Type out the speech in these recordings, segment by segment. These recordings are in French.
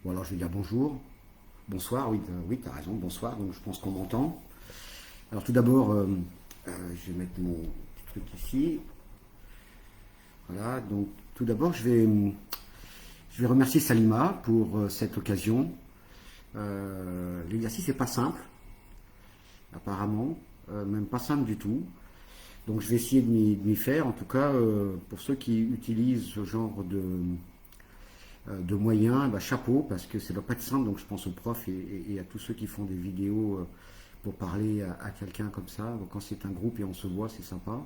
Bon, alors je vais dire bonjour, bonsoir, oui, oui, tu as raison, bonsoir, donc je pense qu'on m'entend. Alors tout d'abord, je vais mettre mon petit truc ici. Voilà, donc tout d'abord, je vais remercier Salima pour cette occasion. L'exercice n'est pas simple, apparemment, même pas simple du tout. Donc je vais essayer de m'y faire, en tout cas, pour ceux qui utilisent ce genre de moyens, bah, chapeau, parce que ça doit pas être simple, donc je pense aux profs et à tous ceux qui font des vidéos pour parler à quelqu'un comme ça. Donc quand c'est un groupe et on se voit, c'est sympa.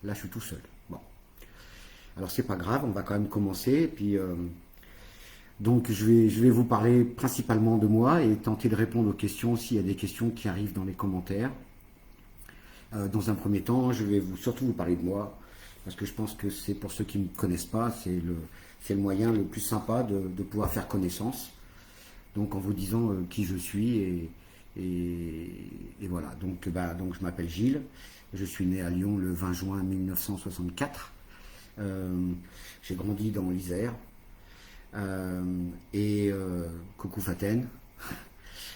Là, je suis tout seul. Bon. Alors c'est pas grave, on va quand même commencer. Et puis, donc je vais vous parler principalement de moi et tenter de répondre aux questions s'il y a des questions qui arrivent dans les commentaires. Dans un premier temps, je vais surtout vous parler de moi, parce que je pense que c'est pour ceux qui ne me connaissent pas, c'est le moyen le plus sympa de pouvoir faire connaissance. Donc en vous disant qui je suis et voilà. Donc je m'appelle Gilles, je suis né à Lyon le 20 juin 1964. J'ai grandi dans l'Isère coucou Faten.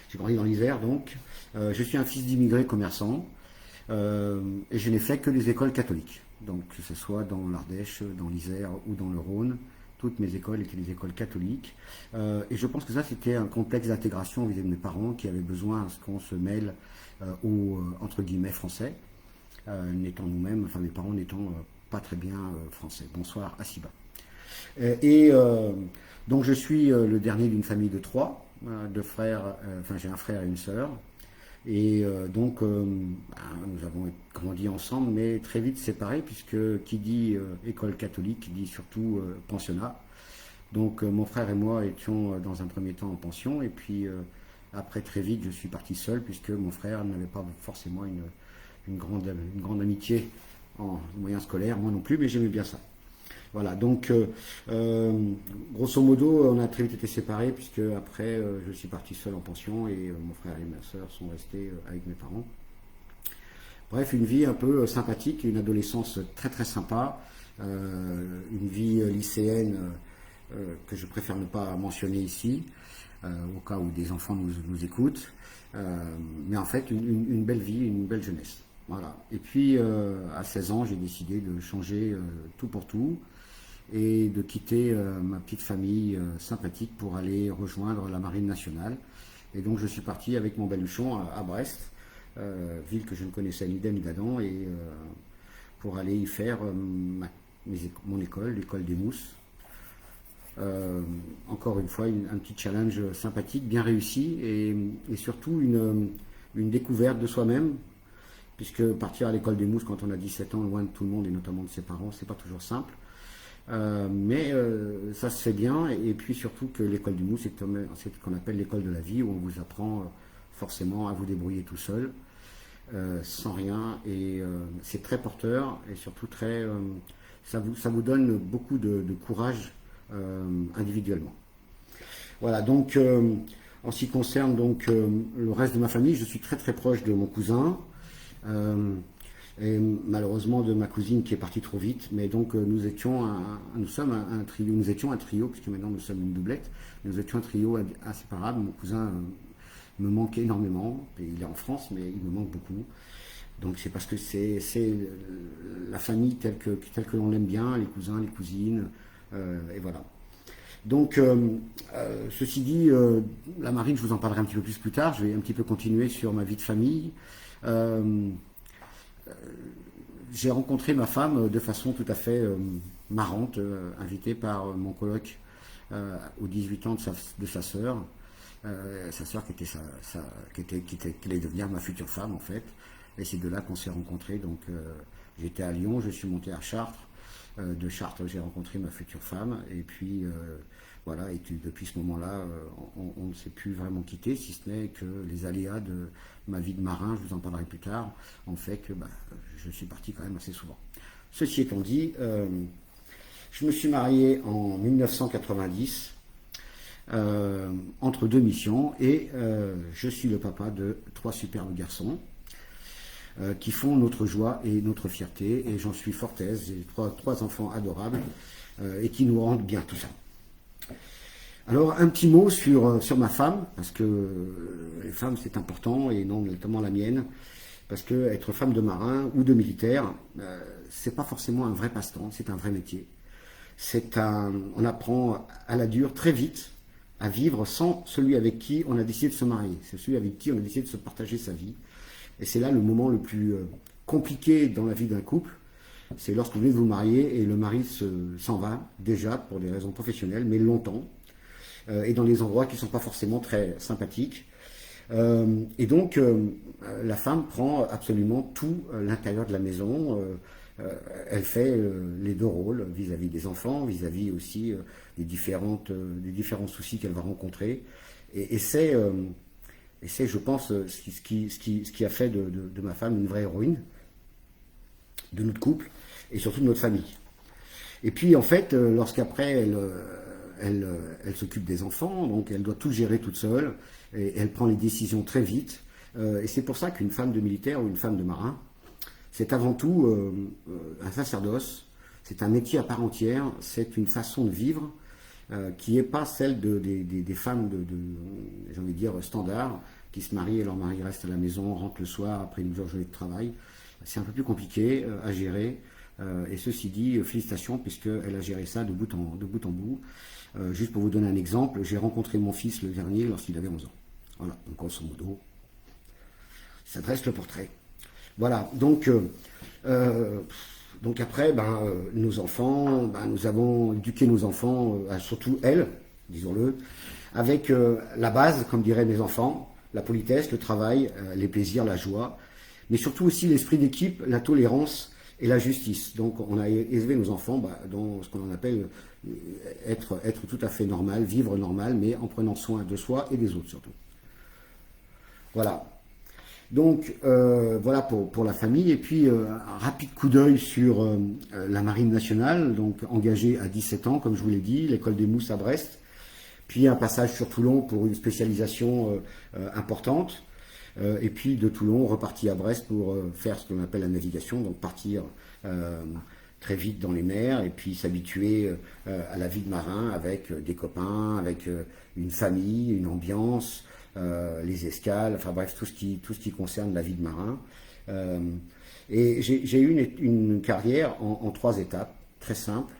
J'ai grandi dans l'Isère donc. Je suis un fils d'immigrés commerçants. Et je n'ai fait que les écoles catholiques. Donc que ce soit dans l'Ardèche, dans l'Isère ou dans le Rhône, toutes mes écoles étaient des écoles catholiques. Et je pense que ça c'était un complexe d'intégration vis-à-vis de mes parents qui avaient besoin à ce qu'on se mêle aux entre guillemets français, n'étant nous-mêmes, enfin mes parents n'étant pas très bien français. Bonsoir Asiba. Et donc je suis le dernier d'une famille de trois, de frères, enfin j'ai un frère et une sœur. Et donc, nous avons grandi ensemble, mais très vite séparés, puisque qui dit école catholique dit surtout pensionnat. Donc, mon frère et moi étions dans un premier temps en pension, et puis après, très vite, je suis parti seul, puisque mon frère n'avait pas forcément une grande amitié en moyen scolaire, moi non plus, mais j'aimais bien ça. Voilà, donc grosso modo, on a très vite été séparés puisque après je suis parti seul en pension et mon frère et ma soeur sont restés avec mes parents. Bref, une vie un peu sympathique, une adolescence très très sympa, une vie lycéenne que je préfère ne pas mentionner ici, au cas où des enfants nous écoutent, mais en fait une belle vie, une belle jeunesse. Voilà. Et puis à 16 ans, j'ai décidé de changer tout pour tout et de quitter ma petite famille sympathique pour aller rejoindre la Marine nationale. Et donc je suis parti avec mon baluchon à Brest, ville que je ne connaissais ni d'Anne ni d'Adam, et pour aller y faire mon école, l'école des Mousses. Encore une fois, un petit challenge sympathique, bien réussi, et surtout une découverte de soi-même, puisque partir à l'école des Mousses quand on a 17 ans, loin de tout le monde et notamment de ses parents, c'est pas toujours simple. Mais ça se fait bien, et puis surtout que l'école du Mousse, c'est ce qu'on appelle l'école de la vie, où on vous apprend forcément à vous débrouiller tout seul, sans rien, et c'est très porteur, et surtout ça vous donne beaucoup de courage individuellement. Voilà, donc en ce qui concerne donc, le reste de ma famille, je suis très très proche de mon cousin, et malheureusement de ma cousine qui est partie trop vite, mais donc nous étions un trio, puisque maintenant nous sommes une doublette, nous étions un trio inséparable. Mon cousin me manque énormément, et il est en France, mais il me manque beaucoup. Donc c'est parce que c'est la famille telle que l'on l'aime bien, les cousins, les cousines, et voilà. Donc, ceci dit, la marine, je vous en parlerai un petit peu plus tard, je vais un petit peu continuer sur ma vie de famille. J'ai rencontré ma femme de façon tout à fait marrante, invitée par mon coloc aux 18 ans de sa sœur. Sa sœur qui allait devenir ma future femme en fait. Et c'est de là qu'on s'est rencontrés. Donc j'étais à Lyon, je suis monté à Chartres. De Chartres, j'ai rencontré ma future femme. Et puis voilà, et depuis ce moment-là, on ne s'est plus vraiment quitté, si ce n'est que les aléas de ma vie de marin, je vous en parlerai plus tard, ont fait que je suis parti quand même assez souvent. Ceci étant dit, je me suis marié en 1990, entre deux missions, et je suis le papa de trois superbes garçons qui font notre joie et notre fierté, et j'en suis fort aise. J'ai trois enfants adorables et qui nous rendent bien tout ça. Alors, un petit mot sur ma femme, parce que les femmes, c'est important, et non notamment la mienne, parce que être femme de marin ou de militaire, c'est pas forcément un vrai passe-temps, c'est un vrai métier. On apprend à la dure très vite à vivre sans celui avec qui on a décidé de se marier. C'est celui avec qui on a décidé de se partager sa vie. Et c'est là le moment le plus compliqué dans la vie d'un couple. C'est lorsque vous venez de vous marier et le mari s'en va, déjà pour des raisons professionnelles, mais longtemps, et dans des endroits qui ne sont pas forcément très sympathiques. Et donc, la femme prend absolument tout l'intérieur de la maison. Elle fait les deux rôles vis-à-vis des enfants, vis-à-vis aussi des différents soucis qu'elle va rencontrer. Et c'est, je pense, ce qui a fait de ma femme une vraie héroïne, de notre couple et surtout de notre famille. Et puis, en fait, lorsqu'après, elle s'occupe des enfants, donc elle doit tout gérer toute seule, et elle prend les décisions très vite. Et c'est pour ça qu'une femme de militaire ou une femme de marin, c'est avant tout un sacerdoce, c'est un métier à part entière, c'est une façon de vivre qui n'est pas celle des femmes j'ai envie de dire, standards, qui se marient et leur mari reste à la maison, rentre le soir après une dure journée de travail. C'est un peu plus compliqué à gérer. Et ceci dit, félicitations, puisqu'elle a géré ça de bout en bout. Juste pour vous donner un exemple, j'ai rencontré mon fils le dernier lorsqu'il avait 11 ans. Voilà, donc grosso modo, ça dresse le portrait. Voilà, donc après, nos enfants, nous avons éduqué nos enfants, surtout elle, disons-le, avec la base, comme diraient mes enfants, la politesse, le travail, les plaisirs, la joie, mais surtout aussi l'esprit d'équipe, la tolérance et la justice. Donc on a élevé nos enfants dans ce qu'on appelle être tout à fait normal, vivre normal, mais en prenant soin de soi et des autres surtout. Voilà. Donc voilà pour la famille. Et puis un rapide coup d'œil sur la Marine nationale, donc engagée à 17 ans, comme je vous l'ai dit, l'école des Mousses à Brest, puis un passage sur Toulon pour une spécialisation importante. Et puis de Toulon, reparti à Brest pour faire ce qu'on appelle la navigation, donc partir très vite dans les mers et puis s'habituer à la vie de marin avec des copains, avec une famille, une ambiance, les escales, enfin bref, tout ce qui concerne la vie de marin. Et j'ai eu une carrière en 3 étapes, très simple.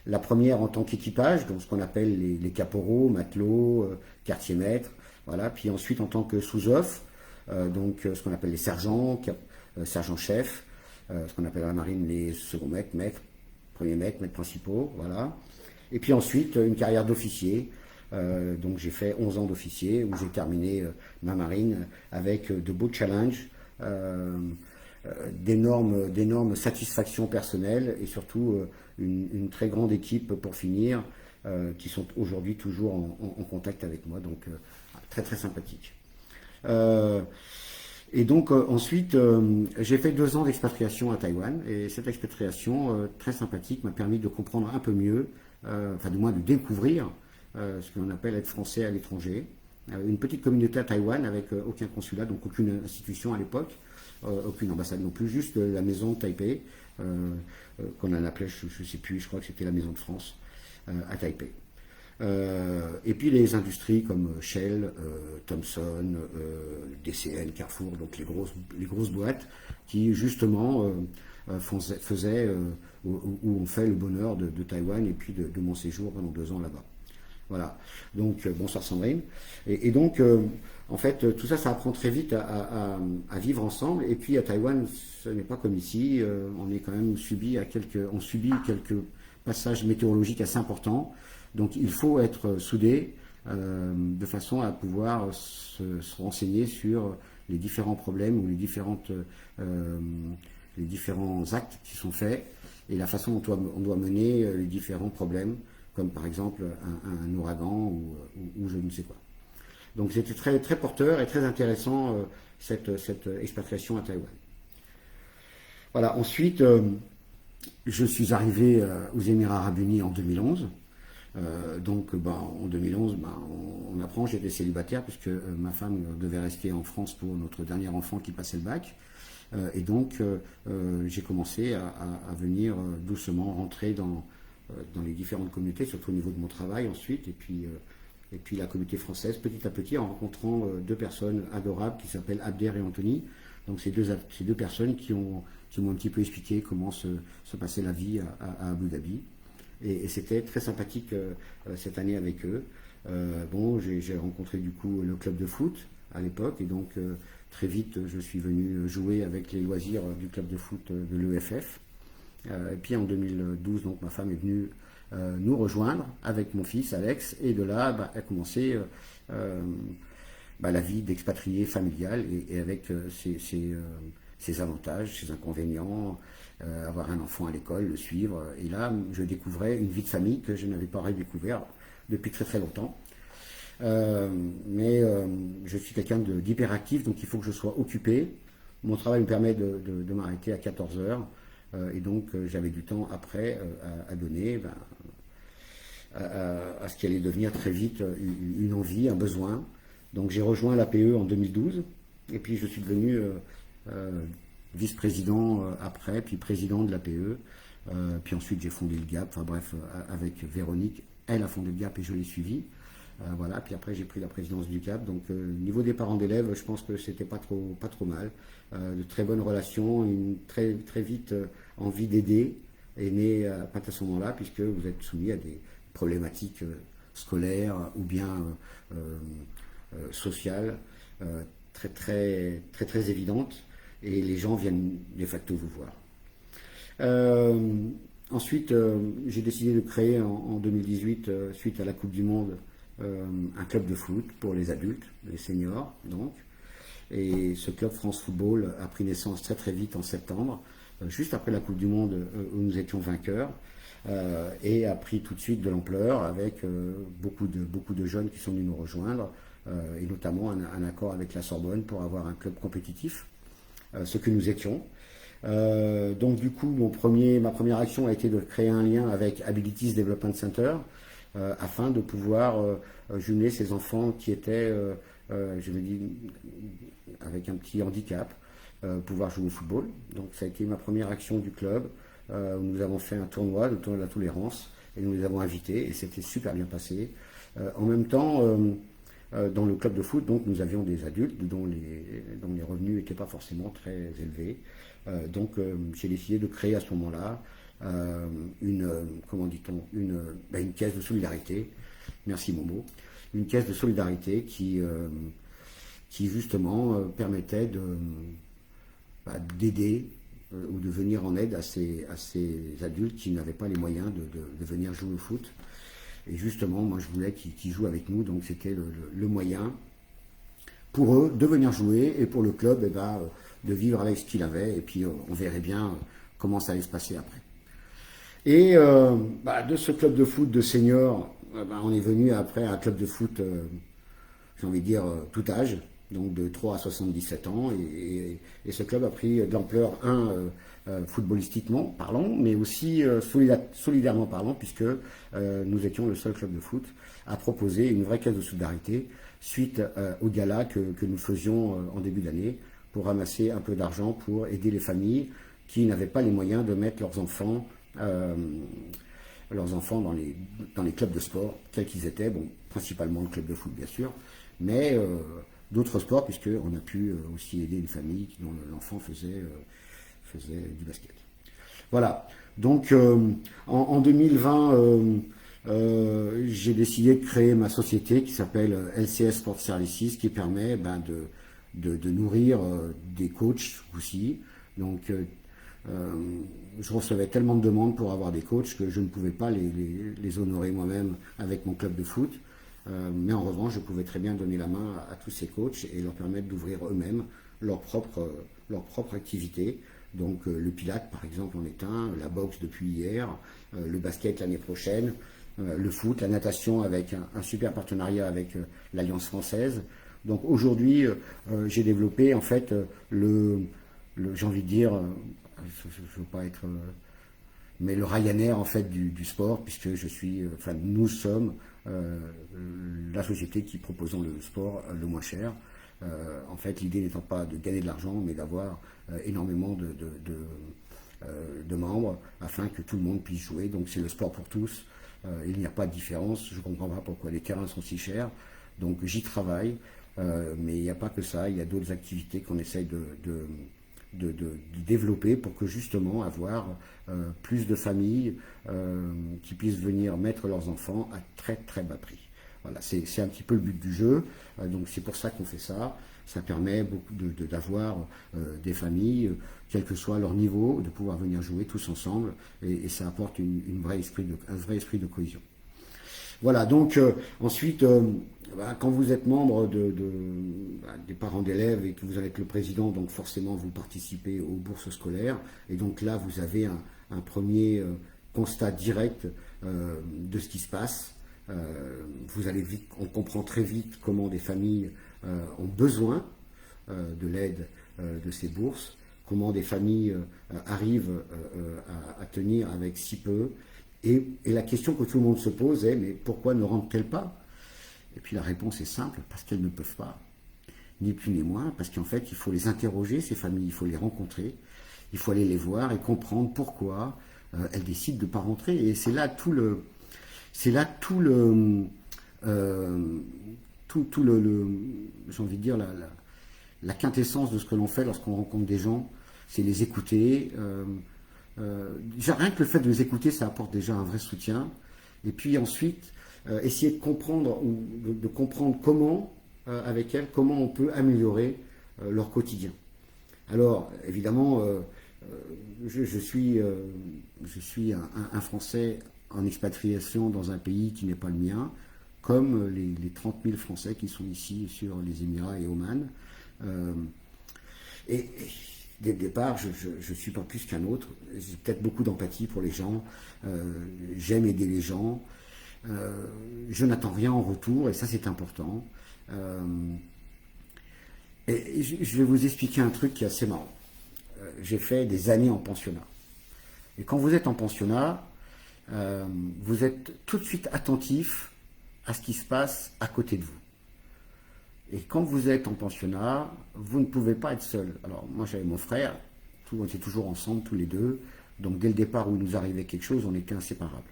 La première en tant qu'équipage, donc ce qu'on appelle les caporaux, matelots, quartier-maître, voilà. Puis ensuite en tant que sous-off, donc ce qu'on appelle les sergents, sergents-chefs, ce qu'on appelle à la marine les second maîtres, maîtres, premiers maîtres, maîtres principaux, voilà. Et puis ensuite une carrière d'officier, donc j'ai fait 11 ans d'officier où j'ai terminé ma marine avec de beaux challenges, d'énormes satisfactions personnelles et surtout une très grande équipe pour finir, qui sont aujourd'hui toujours en contact avec moi, donc très très sympathique. Et donc ensuite, j'ai fait 2 ans d'expatriation à Taïwan, et cette expatriation très sympathique m'a permis de comprendre un peu mieux, enfin du moins de découvrir ce qu'on appelle être français à l'étranger. Une petite communauté à Taïwan avec aucun consulat, donc aucune institution à l'époque, aucune ambassade non plus, juste la maison de Taipei, qu'on en appelait, je ne sais plus, je crois que c'était la maison de France, à Taipei. Et puis les industries comme Shell, Thomson, DCN, Carrefour, donc les grosses boîtes qui justement faisaient ou ont fait le bonheur de Taïwan et puis de mon séjour pendant 2 ans là-bas. Voilà. Donc bonsoir Sandrine. Et donc en fait tout ça apprend très vite à vivre ensemble. Et puis à Taïwan, ce n'est pas comme ici. On est quand même on subit quelques passages météorologiques assez importants. Donc il faut être soudé de façon à pouvoir se renseigner sur les différents problèmes ou les différents actes qui sont faits et la façon dont on doit mener les différents problèmes, comme par exemple un ouragan ou je ne sais quoi. Donc c'était très, très porteur et très intéressant cette expatriation à Taïwan. Voilà, ensuite je suis arrivé aux Émirats Arabes Unis en 2011. Donc en 2011, on apprend, j'étais célibataire puisque ma femme devait rester en France pour notre dernier enfant qui passait le bac. Et donc j'ai commencé à venir doucement rentrer dans les différentes communautés, surtout au niveau de mon travail ensuite, et puis et puis la communauté française, petit à petit, en rencontrant deux personnes adorables qui s'appellent Abder et Anthony. Donc ces deux personnes qui m'ont un petit peu expliqué comment se passait la vie à Abu Dhabi. Et c'était très sympathique cette année avec eux. Bon, j'ai rencontré du coup le club de foot à l'époque, et donc très vite je suis venu jouer avec les loisirs du club de foot de l'EFF. Et puis en 2012, donc ma femme est venue nous rejoindre avec mon fils Alex, et de là a commencé la vie d'expatrié familial, et avec ses avantages, ses inconvénients, avoir un enfant à l'école, le suivre. Et là, je découvrais une vie de famille que je n'avais pas redécouvert depuis très très longtemps. Mais je suis quelqu'un d'hyperactif, donc il faut que je sois occupé. Mon travail me permet de m'arrêter à 14 heures, et donc j'avais du temps après à donner à ce qui allait devenir très vite une envie, un besoin. Donc j'ai rejoint l'APE en 2012, et puis je suis devenu vice-président après, puis président de l'APE. Puis ensuite j'ai fondé le GAP, enfin bref, avec Véronique, elle a fondé le GAP et je l'ai suivi. Voilà, puis après j'ai pris la présidence du GAP. Donc niveau des parents d'élèves, je pense que c'était pas trop mal. De très bonnes relations, une très vite envie d'aider est née à ce moment-là, puisque vous êtes soumis à des problématiques scolaires ou bien sociales très évidentes, et les gens viennent de facto vous voir. Ensuite, j'ai décidé de créer en 2018, suite à la Coupe du Monde, un club de foot pour les adultes, les seniors donc. Et ce club France Football a pris naissance très vite en septembre, juste après la Coupe du Monde où nous étions vainqueurs, et a pris tout de suite de l'ampleur avec beaucoup de jeunes qui sont venus nous rejoindre, et notamment un accord avec la Sorbonne pour avoir un club compétitif, ce que nous étions. Donc du coup, ma première action a été de créer un lien avec Abilities Development Center, afin de pouvoir jumeler ces enfants qui étaient, je me dis, avec un petit handicap, pouvoir jouer au football. Donc ça a été ma première action du club, où nous avons fait un tournoi, le tournoi de la tolérance, et nous les avons invités, et c'était super bien passé. En même temps, dans le club de foot, donc, nous avions des adultes dont les revenus n'étaient pas forcément très élevés. Donc j'ai décidé de créer à ce moment-là une caisse de solidarité. Merci Momo. Une caisse de solidarité qui justement permettait d'aider ou de venir en aide à ces adultes qui n'avaient pas les moyens de venir jouer au foot. Et justement, moi je voulais qu'ils jouent avec nous, donc c'était le moyen pour eux de venir jouer, et pour le club de vivre avec ce qu'il avait, et puis on verrait bien comment ça allait se passer après. Et de ce club de foot de seniors, on est venu après à un club de foot, j'ai envie de dire, tout âge, donc de 3 à 77 ans, et ce club a pris de l'ampleur, footballistiquement parlant, mais aussi solidairement parlant, puisque nous étions le seul club de foot à proposer une vraie caisse de solidarité suite au gala que nous faisions en début d'année, pour ramasser un peu d'argent pour aider les familles qui n'avaient pas les moyens de mettre leurs enfants dans les clubs de sport, quels qu'ils étaient, bon, principalement le club de foot bien sûr, mais d'autres sports, puisqu'on a pu aussi aider une famille dont l'enfant faisait du basket. Voilà, donc en 2020, j'ai décidé de créer ma société qui s'appelle LCS Sport Services, qui permet de nourrir des coachs aussi. Donc je recevais tellement de demandes pour avoir des coachs que je ne pouvais pas les honorer moi-même avec mon club de foot. Mais en revanche, je pouvais très bien donner la main à tous ces coachs et leur permettre d'ouvrir eux-mêmes leur propre activité. Donc le Pilate, par exemple, en est un, la boxe depuis hier, le basket l'année prochaine, le foot, la natation avec un super partenariat avec l'Alliance française. Donc aujourd'hui, j'ai développé en fait j'ai envie de dire, je ne veux pas être, mais le Ryanair en fait du sport, puisque nous sommes la société qui proposons le sport le moins cher. En fait, l'idée n'étant pas de gagner de l'argent, mais d'avoir énormément de membres afin que tout le monde puisse jouer. Donc c'est le sport pour tous, Il n'y a pas de différence. Je ne comprends pas pourquoi les terrains sont si chers. Donc j'y travaille, mais il n'y a pas que ça. Il y a d'autres activités qu'on essaye de développer pour que justement avoir plus de familles qui puissent venir mettre leurs enfants à très très bas prix. Voilà, c'est un petit peu le but du jeu. Donc c'est pour ça qu'on fait ça. Ça permet beaucoup d'avoir des familles, quel que soit leur niveau, de pouvoir venir jouer tous ensemble, et ça apporte un vrai esprit de cohésion. Voilà, donc ensuite, quand vous êtes membre des parents d'élèves et que vous allez être le président, donc forcément vous participez aux bourses scolaires, et donc là vous avez un premier constat direct de ce qui se passe. Vous allez vite, on comprend très vite comment des familles ont besoin de l'aide de ces bourses, comment des familles arrivent à tenir avec si peu. Et la question que tout le monde se pose est, mais pourquoi ne rentrent-elles pas? Et puis la réponse est simple, parce qu'elles ne peuvent pas. Ni plus ni moins, parce qu'en fait, il faut les interroger, ces familles, il faut les rencontrer, il faut aller les voir et comprendre pourquoi elles décident de ne pas rentrer. Et c'est là tout le... j'ai envie de dire, la quintessence de ce que l'on fait lorsqu'on rencontre des gens, c'est les écouter. Rien que le fait de les écouter, ça apporte déjà un vrai soutien. Et puis ensuite, essayer de comprendre, ou de comprendre comment, avec elles, comment on peut améliorer leur quotidien. Alors, évidemment, je suis un Français en expatriation dans un pays qui n'est pas le mien, comme les 30 000 Français qui sont ici sur les Émirats et Oman. Et dès le départ, je suis pas plus qu'un autre. J'ai peut-être beaucoup d'empathie pour les gens. J'aime aider les gens. Je n'attends rien en retour, et ça c'est important. Et je vais vous expliquer un truc qui est assez marrant. J'ai fait des années en pensionnat. Et quand vous êtes en pensionnat, vous êtes tout de suite attentif à ce qui se passe à côté de vous. Et quand vous êtes en pensionnat, vous ne pouvez pas être seul. Alors moi j'avais mon frère, on était toujours ensemble tous les deux, donc dès le départ où il nous arrivait quelque chose, on était inséparables.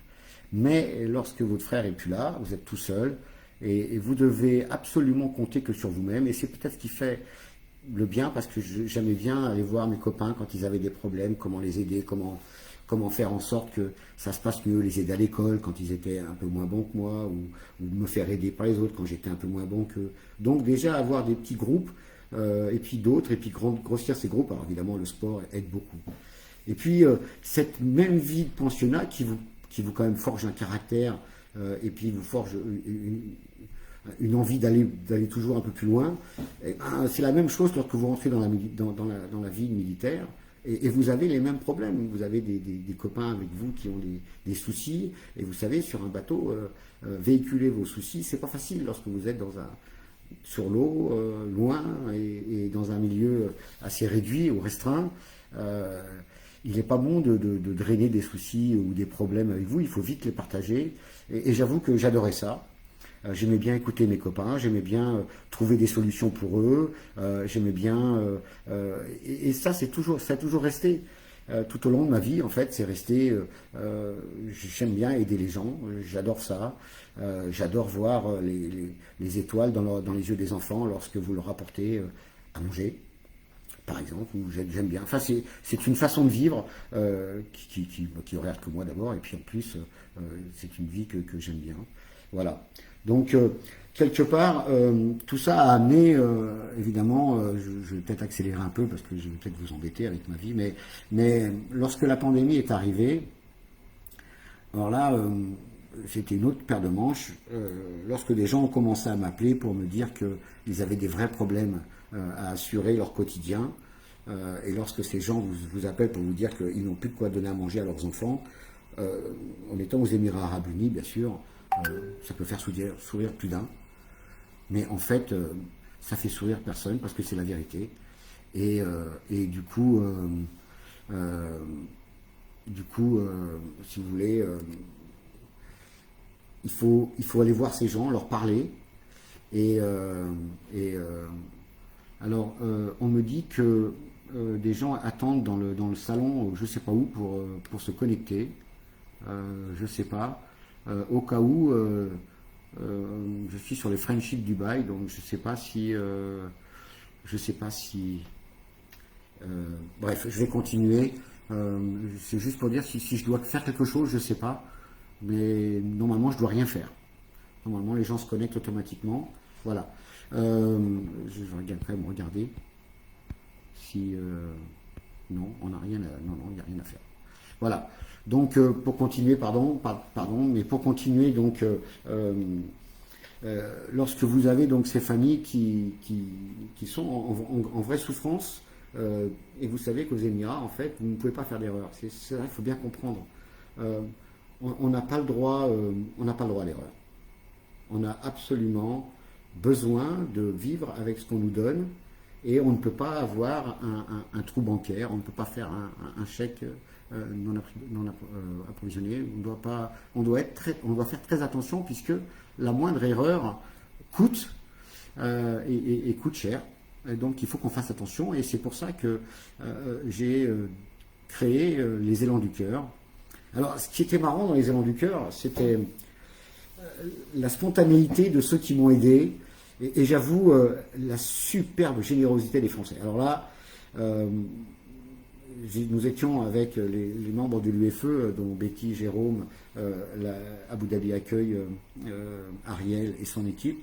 Mais lorsque votre frère est plus là, vous êtes tout seul, et vous devez absolument compter que sur vous-même, et c'est peut-être ce qui fait le bien, parce que j'aimais bien aller voir mes copains quand ils avaient des problèmes, comment les aider, comment faire en sorte que ça se passe mieux, les aider à l'école quand ils étaient un peu moins bons que moi, ou me faire aider par les autres quand j'étais un peu moins bon qu'eux. Donc déjà avoir des petits groupes, et puis d'autres, et puis grossir ces groupes. Alors évidemment le sport aide beaucoup. Et puis cette même vie de pensionnat qui vous quand même forge un caractère, et puis vous forge une envie d'aller toujours un peu plus loin. C'est la même chose lorsque vous rentrez dans la vie militaire. Et vous avez les mêmes problèmes. Vous avez des copains avec vous qui ont des soucis. Et vous savez, sur un bateau, véhiculer vos soucis, c'est pas facile lorsque vous êtes sur l'eau, loin, et dans un milieu assez réduit ou restreint. Il n'est pas bon de drainer des soucis ou des problèmes avec vous. Il faut vite les partager. Et j'avoue que j'adorais ça. J'aimais bien écouter mes copains, j'aimais bien trouver des solutions pour eux, j'aimais bien... et ça, ça a toujours resté. Tout au long de ma vie, en fait, c'est resté... j'aime bien aider les gens, j'adore ça. J'adore voir les étoiles dans les yeux des enfants lorsque vous leur apportez à manger, par exemple, ou j'aime bien. Enfin, c'est une façon de vivre qui regarde que moi d'abord, et puis en plus, c'est une vie que j'aime bien. Voilà. Donc, quelque part, tout ça a amené, évidemment, je vais peut-être accélérer un peu parce que je vais peut-être vous embêter avec ma vie, mais lorsque la pandémie est arrivée, alors là, c'était une autre paire de manches. Lorsque des gens ont commencé à m'appeler pour me dire qu'ils avaient des vrais problèmes à assurer leur quotidien, et lorsque ces gens vous appellent pour vous dire qu'ils n'ont plus de quoi donner à manger à leurs enfants, en étant aux Émirats Arabes Unis, bien sûr, ça peut faire sourire plus d'un, mais en fait, ça fait sourire personne parce que c'est la vérité. Et du coup, si vous voulez, il faut aller voir ces gens, leur parler. Alors, on me dit que des gens attendent dans le salon, je ne sais pas où, pour se connecter. Je ne sais pas. au cas où je suis sur les friendships de Dubaï, donc je sais pas si, bref, je vais continuer. C'est juste pour dire si je dois faire quelque chose, je sais pas, mais normalement je dois rien faire. Normalement les gens se connectent automatiquement. Voilà. Je regarde quand même regarder si non, on n'a rien à, non, non, il n'y a rien à faire. Voilà. Donc pour continuer, pardon, mais pour continuer, donc lorsque vous avez donc ces familles qui sont en vraie souffrance, et vous savez qu'aux Émirats, en fait, vous ne pouvez pas faire d'erreur. C'est ça, il faut bien comprendre. Euh, on n'a pas le droit, on n'a pas le droit à l'erreur. On a absolument besoin de vivre avec ce qu'on nous donne, et on ne peut pas avoir un trou bancaire, on ne peut pas faire un chèque non approvisionné. On doit faire très attention puisque la moindre erreur coûte et coûte cher. Et donc il faut qu'on fasse attention, et c'est pour ça que j'ai créé les élans du cœur. Alors ce qui était marrant dans les élans du cœur, c'était la spontanéité de ceux qui m'ont aidé, et j'avoue la superbe générosité des Français. Alors là, nous étions avec les membres de l'UFE, dont Betty, Jérôme, Abu Dhabi Accueil, Ariel et son équipe,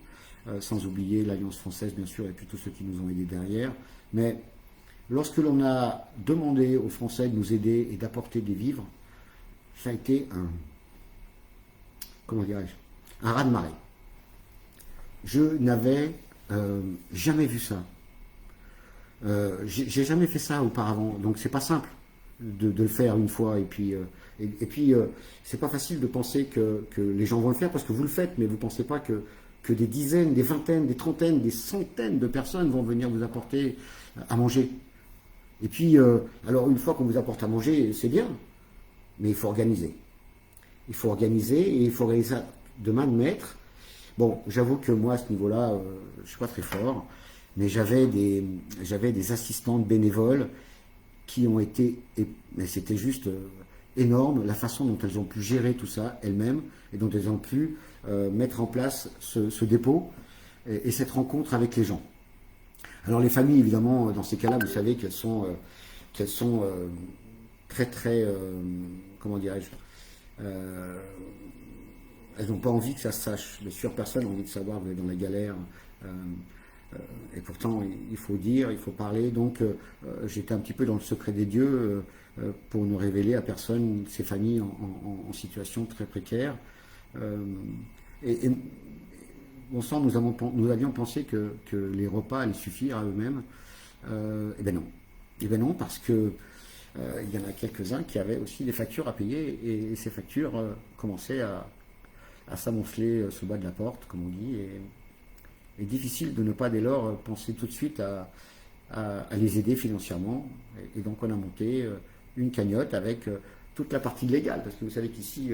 sans oublier l'Alliance française bien sûr, et puis tous ceux qui nous ont aidés derrière. Mais lorsque l'on a demandé aux Français de nous aider et d'apporter des vivres, ça a été comment dirais-je, un raz-de-marée. Je n'avais jamais vu ça. J'ai jamais fait ça auparavant, donc c'est pas simple de le faire une fois, et puis c'est pas facile de penser que les gens vont le faire, parce que vous le faites, mais vous pensez pas que des dizaines, des vingtaines, des trentaines, des centaines de personnes vont venir vous apporter à manger. Et puis alors une fois qu'on vous apporte à manger, c'est bien, mais il faut organiser. Il faut organiser, et il faut organiser ça de main de maître. Bon, j'avoue que moi, à ce niveau-là, je suis pas très fort, mais j'avais des assistantes bénévoles qui ont été, mais c'était juste énorme, la façon dont elles ont pu gérer tout ça elles-mêmes, et dont elles ont pu mettre en place ce dépôt et cette rencontre avec les gens. Alors les familles, évidemment, dans ces cas-là, vous savez qu'elles sont très très, comment dirais-je, elles n'ont pas envie que ça se sache. Les sûres personnes ont envie de savoir, vous êtes dans la galère. Et pourtant, il faut dire, il faut parler. Donc, j'étais un petit peu dans le secret des dieux pour ne révéler à personne ces familles en situation très précaire. Et bon sang, nous avions pensé que les repas allaient suffire à eux-mêmes. Eh ben non. Eh ben non, parce que il y en a quelques-uns qui avaient aussi des factures à payer, et ces factures commençaient à s'amonceler sous bas de la porte, comme on dit, et difficile de ne pas dès lors penser tout de suite à les aider financièrement. Et donc on a monté une cagnotte avec toute la partie légale, parce que vous savez qu'ici,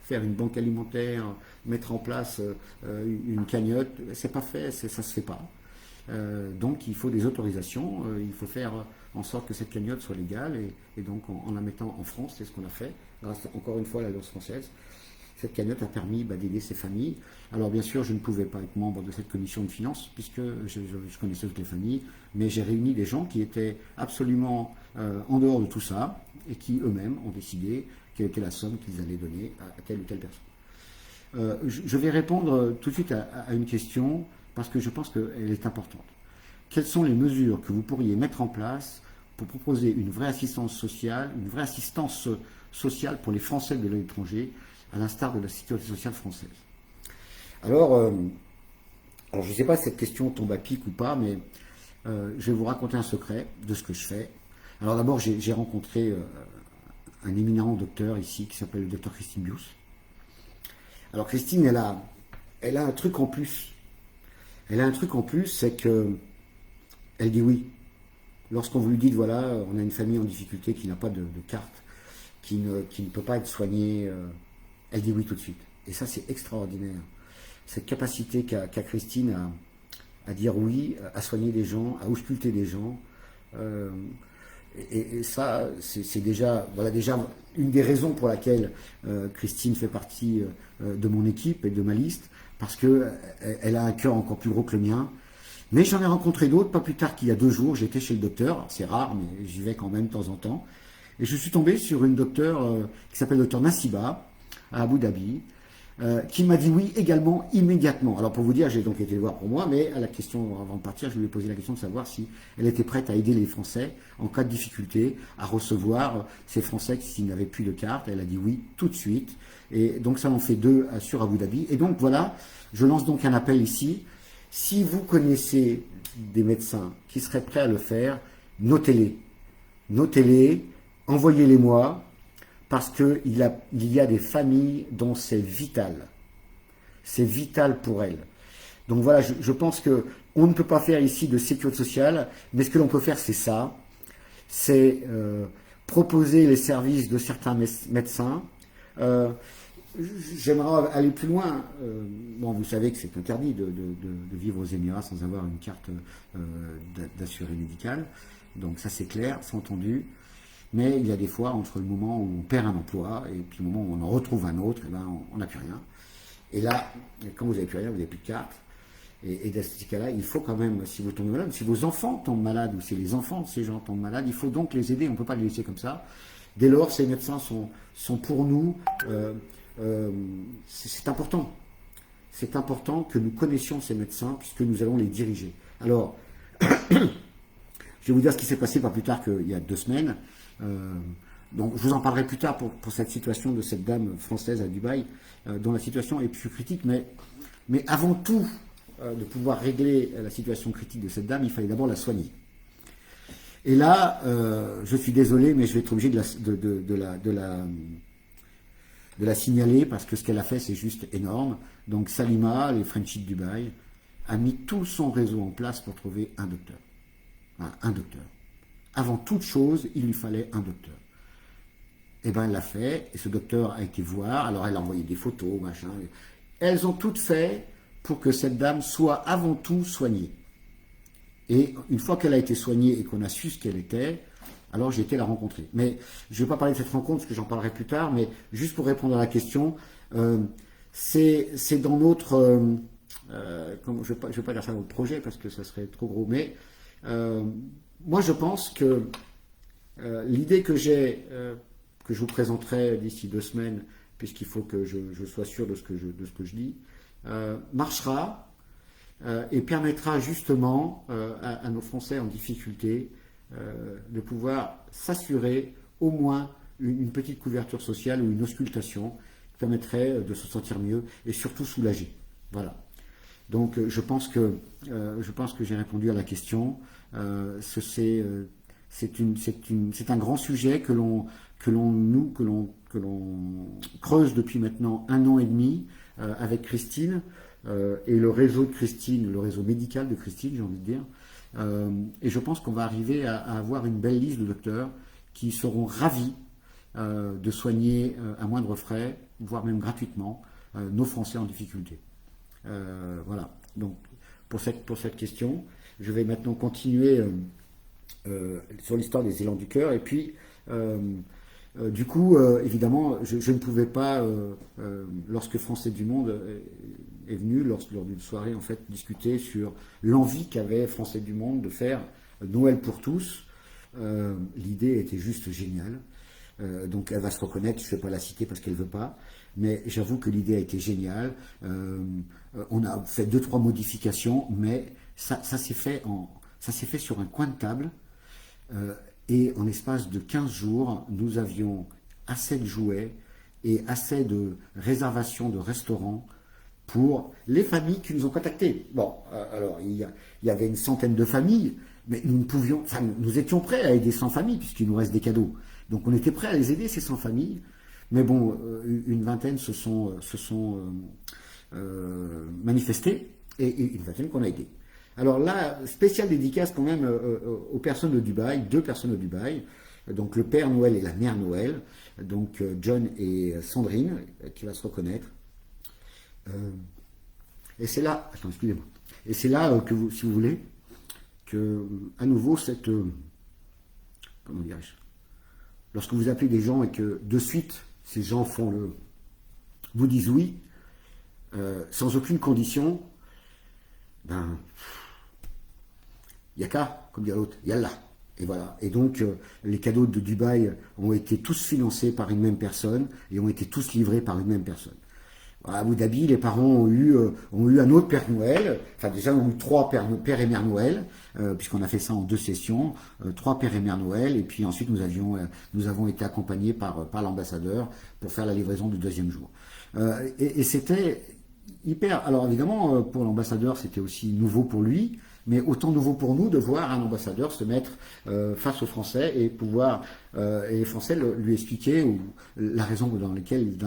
faire une banque alimentaire, mettre en place une cagnotte, c'est pas fait, ça se fait pas. Donc il faut des autorisations, il faut faire en sorte que cette cagnotte soit légale, et donc en la mettant en France, c'est ce qu'on a fait, grâce encore une fois à l'Alliance française. Cette cagnotte a permis d'aider ces familles. Alors bien sûr, je ne pouvais pas être membre de cette commission de finances, puisque je connaissais toutes les familles, mais j'ai réuni des gens qui étaient absolument en dehors de tout ça, et qui eux-mêmes ont décidé quelle était la somme qu'ils allaient donner à telle ou telle personne. Je vais répondre tout de suite à une question, parce que je pense qu'elle est importante. Quelles sont les mesures que vous pourriez mettre en place pour proposer une vraie assistance sociale sociale pour les Français de l'étranger, à l'instar de la sécurité sociale française? Alors je ne sais pas si cette question tombe à pic ou pas, mais je vais vous raconter un secret de ce que je fais. Alors d'abord, j'ai rencontré un éminent docteur ici qui s'appelle le docteur Christine Bius. Alors Christine, elle a un truc en plus. Elle a un truc en plus, c'est que elle dit oui. Lorsqu'on vous lui dit, voilà, on a une famille en difficulté qui n'a pas de carte, qui ne peut pas être soignée, elle dit oui tout de suite. Et ça, c'est extraordinaire. Cette capacité qu'a Christine à dire oui, à soigner des gens, à ausculter des gens. Et ça, c'est déjà, voilà, déjà une des raisons pour laquelle Christine fait partie de mon équipe et de ma liste, parce que elle a un cœur encore plus gros que le mien. Mais j'en ai rencontré d'autres, pas plus tard qu'il y a 2 jours, j'étais chez le docteur, c'est rare, mais j'y vais quand même de temps en temps. Et je suis tombé sur une docteure qui s'appelle docteur Nassiba, à Abu Dhabi, qui m'a dit oui également immédiatement. Alors pour vous dire, j'ai donc été le voir pour moi, mais à la question, avant de partir, je lui ai posé la question de savoir si elle était prête à aider les Français en cas de difficulté à recevoir ces Français s'ils n'avaient plus de carte. Elle a dit oui tout de suite. Et donc ça en fait 2 sur Abu Dhabi. Et donc voilà, je lance donc un appel ici. Si vous connaissez des médecins qui seraient prêts à le faire, notez-les. Notez-les, envoyez-les-moi, parce qu'il y a des familles dont c'est vital. C'est vital pour elles. Donc voilà, je pense qu'on ne peut pas faire ici de sécurité sociale, mais ce que l'on peut faire, c'est ça. C'est proposer les services de certains médecins. J'aimerais aller plus loin. Bon, vous savez que c'est interdit de vivre aux Émirats sans avoir une carte d'assuré médical. Donc ça, c'est clair, c'est entendu. Mais il y a des fois, entre le moment où on perd un emploi et puis le moment où on en retrouve un autre, eh ben, on n'a plus rien. Et là, quand vous n'avez plus rien, vous n'avez plus de carte. Et dans ces cas-là, il faut quand même, si vous tombez malade, si vos enfants tombent malades ou si les enfants de ces gens tombent malades, il faut donc les aider. On ne peut pas les laisser comme ça. Dès lors, ces médecins sont pour nous, c'est important. C'est important que nous connaissions ces médecins puisque nous allons les diriger. Alors, je vais vous dire ce qui s'est passé pas plus tard qu'il y a 2 semaines. Donc je vous en parlerai plus tard pour cette situation de cette dame française à Dubaï, dont la situation est plus critique, mais avant tout de pouvoir régler la situation critique de cette dame, il fallait d'abord la soigner. Et là, je suis désolé, mais je vais être obligé de la signaler, parce que ce qu'elle a fait, c'est juste énorme. Donc Salima, les Frenchies de Dubaï, a mis tout son réseau en place pour trouver un docteur. Un docteur. Avant toute chose, il lui fallait un docteur. Et bien, elle l'a fait, et ce docteur a été voir, alors elle a envoyé des photos, machin. Elles ont toutes fait pour que cette dame soit avant tout soignée. Et une fois qu'elle a été soignée et qu'on a su ce qu'elle était, alors j'ai été la rencontrer. Mais je ne vais pas parler de cette rencontre, parce que j'en parlerai plus tard, mais juste pour répondre à la question, c'est dans notre... je ne vais pas dire ça dans le projet, parce que ça serait trop gros, mais... moi, je pense que l'idée que j'ai, que je vous présenterai d'ici 2 semaines, puisqu'il faut que je sois sûr de ce que je dis, marchera et permettra justement à nos Français en difficulté de pouvoir s'assurer au moins une petite couverture sociale ou une auscultation qui permettrait de se sentir mieux et surtout soulagé. Voilà. Donc je pense que j'ai répondu à la question. C'est un grand sujet que l'on creuse depuis maintenant 1 an et demi avec Christine et le réseau de Christine, le réseau médical de Christine, j'ai envie de dire. Et je pense qu'on va arriver à avoir une belle liste de docteurs qui seront ravis de soigner à moindre frais, voire même gratuitement, nos Français en difficulté. Voilà, donc pour cette question, je vais maintenant continuer sur l'histoire des élans du cœur. Et puis, du coup, évidemment, je ne pouvais pas, lorsque Français du Monde est venu, lors d'une soirée, en fait, discuter sur l'envie qu'avait Français du Monde de faire Noël pour tous. L'idée était juste géniale. Donc elle va se reconnaître, je ne vais pas la citer parce qu'elle ne veut pas, mais j'avoue que l'idée a été géniale. On a fait 2-3 modifications, mais ça s'est fait sur un coin de table, et en espace de 15 jours, nous avions assez de jouets et assez de réservations de restaurants pour les familles qui nous ont contactés. Bon, alors il y avait une centaine de familles, mais nous étions prêts à aider 100 familles puisqu'il nous reste des cadeaux. Donc on était prêts à les aider, ces 100 familles. Mais bon, une vingtaine se sont manifestés et une vingtaine qu'on a aidé. Alors là, spéciale dédicace quand même aux personnes de Dubaï, 2 personnes de Dubaï, donc le Père Noël et la Mère Noël, donc John et Sandrine, qui va se reconnaître. Et c'est là, attends, excusez-moi, et c'est là que si vous voulez, que à nouveau comment dirais-je, lorsque vous appelez des gens et que de suite, ces gens vous disent oui, sans aucune condition, ben, il n'y a qu'à, comme dit l'autre, yallah. Et voilà. Et donc, les cadeaux de Dubaï ont été tous financés par une même personne et ont été tous livrés par une même personne. À Abu Dhabi, les parents ont eu un autre Père Noël, enfin déjà ont eu trois Père et Mère Noël, puisqu'on a fait ça en 2 sessions, 3 Pères et Mère Noël, et puis ensuite nous avons été accompagnés par l'ambassadeur pour faire la livraison du 2e jour. Et c'était hyper. Alors évidemment, pour l'ambassadeur, c'était aussi nouveau pour lui, mais autant nouveau pour nous de voir un ambassadeur se mettre face aux Français et pouvoir et les Français lui expliquer la raison dans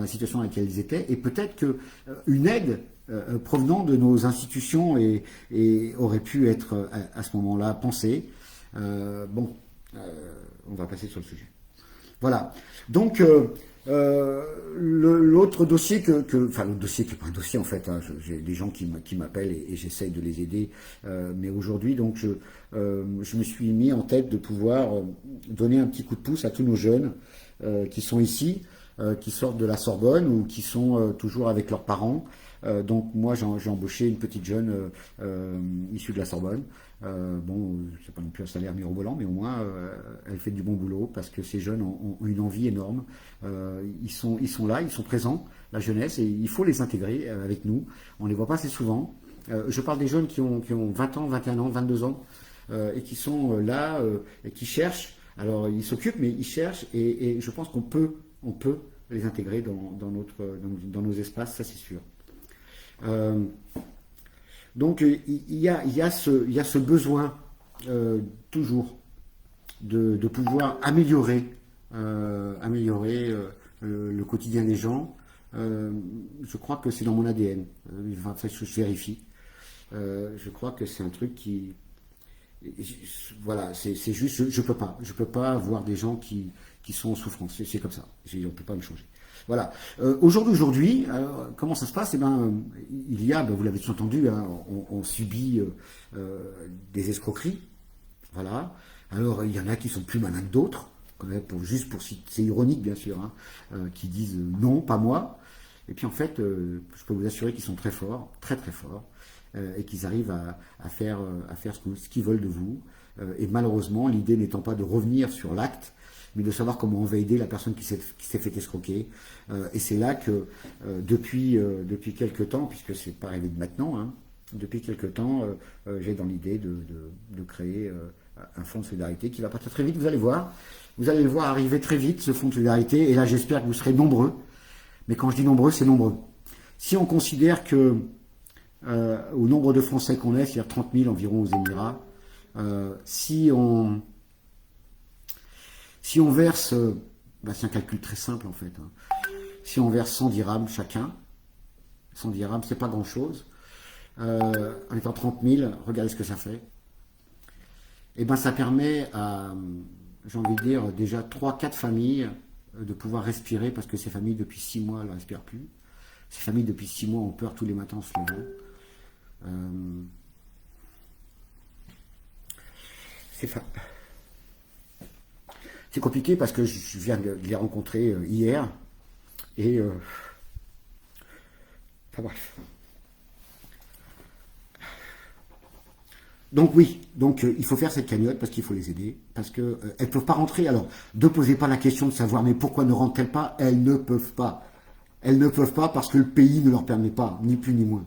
la situation dans laquelle ils étaient, et peut-être que une aide provenant de nos institutions et aurait pu être à ce moment-là pensée. On va passer sur le sujet. Voilà. Donc l'autre dossier enfin le dossier qui n'est pas un dossier en fait, hein, j'ai des gens qui m'appellent et j'essaye de les aider, mais aujourd'hui donc je me suis mis en tête de pouvoir donner un petit coup de pouce à tous nos jeunes qui sont ici, qui sortent de la Sorbonne ou qui sont toujours avec leurs parents. Donc moi j'ai embauché une petite jeune issue de la Sorbonne. C'est pas non plus un salaire mirobolant, mais au moins elle fait du bon boulot parce que ces jeunes ont une envie énorme. Ils sont là, ils sont présents, la jeunesse, et il faut les intégrer avec nous. On les voit pas assez souvent. Je parle des jeunes qui ont 20 ans, 21 ans, 22 ans et qui sont là et qui cherchent. Alors ils s'occupent, mais ils cherchent et je pense qu'on peut les intégrer dans nos espaces, ça c'est sûr. Donc il y a ce besoin toujours de pouvoir améliorer le quotidien des gens. Je crois que c'est dans mon ADN. Enfin, je vérifie. Je crois que c'est un truc qui, voilà, c'est juste, je peux pas voir des gens qui sont en souffrance. C'est comme ça. On peut pas me changer. Voilà. Au jour d'aujourd'hui, comment ça se passe? Eh ben, il y a, vous l'avez tous entendu, hein, on subit des escroqueries. Voilà. Alors, il y en a qui sont plus malins que d'autres, quand même, c'est ironique bien sûr, hein, qui disent non, pas moi. Et puis en fait, je peux vous assurer qu'ils sont très forts, très très forts, et qu'ils arrivent à faire ce qu'ils veulent de vous. Et malheureusement, l'idée n'étant pas de revenir sur l'acte, mais de savoir comment on va aider la personne qui s'est fait escroquer. Et c'est là que depuis quelques temps, puisque c'est pas arrivé de maintenant, hein, depuis quelques temps, j'ai dans l'idée de créer un fonds de solidarité qui va partir très vite. Vous allez voir. Vous allez le voir arriver très vite, ce fonds de solidarité. Et là, j'espère que vous serez nombreux. Mais quand je dis nombreux, c'est nombreux. Si on considère que au nombre de Français qu'on est, c'est-à-dire 30 000 environ aux Émirats, si on verse, c'est un calcul très simple en fait, hein. Si on verse 100 dirhams chacun, 100 dirhams, c'est pas grand-chose. En étant 30 000, regardez ce que ça fait. Et ben ça permet à, j'ai envie de dire, déjà 3-4 familles de pouvoir respirer, parce que ces familles depuis 6 mois elles ne respirent plus. Ces familles depuis 6 mois ont peur tous les matins en se levant. C'est compliqué parce que je viens de les rencontrer hier et enfin bref. Donc oui, il faut faire cette cagnotte parce qu'il faut les aider, parce que elles peuvent pas rentrer. Alors, ne posez pas la question de savoir mais pourquoi ne rentrent-elles pas? Elles ne peuvent pas. Elles ne peuvent pas parce que le pays ne leur permet pas, ni plus ni moins.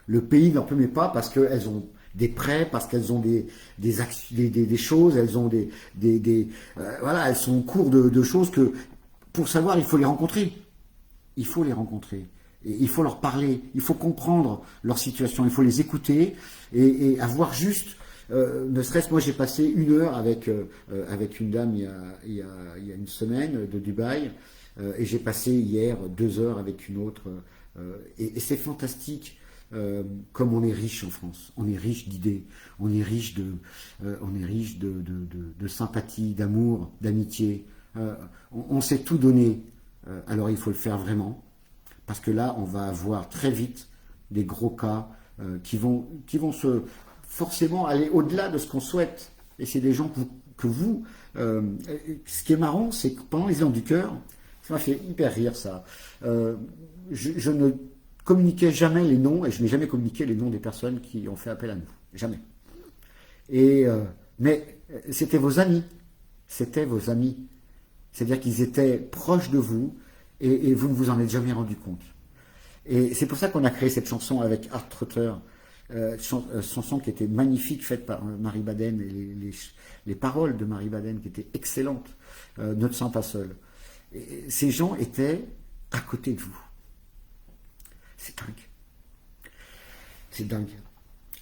Le pays ne leur permet pas parce qu'elles ont des prêts, parce qu'elles ont des choses, elles ont voilà, elles sont au cours de choses que, pour savoir, il faut les rencontrer. Il faut les rencontrer. Et il faut leur parler, il faut comprendre leur situation, il faut les écouter et avoir juste, ne serait-ce, moi j'ai passé 1 heure avec une dame il y a une semaine de Dubaï, et j'ai passé hier 2 heures avec une autre, et c'est fantastique. Comme on est riche en France, on est riche d'idées, on est riche de sympathie, d'amour, d'amitié. On sait tout donner, alors il faut le faire vraiment, parce que là, on va avoir très vite des gros cas qui vont forcément aller au-delà de ce qu'on souhaite. Et c'est des gens que vous... ce qui est marrant, c'est que pendant les ans du cœur, ça m'a fait hyper rire ça. Je ne communiquais jamais les noms, et je n'ai jamais communiqué les noms des personnes qui ont fait appel à nous. Jamais. Mais c'était vos amis. C'était vos amis. C'est-à-dire qu'ils étaient proches de vous, et vous ne vous en êtes jamais rendu compte. Et c'est pour ça qu'on a créé cette chanson avec Art Trotter, chanson qui était magnifique, faite par Marie Baden, et les paroles de Marie Baden qui étaient excellentes, Ne te sens pas seul. Et ces gens étaient à côté de vous. C'est dingue. C'est dingue.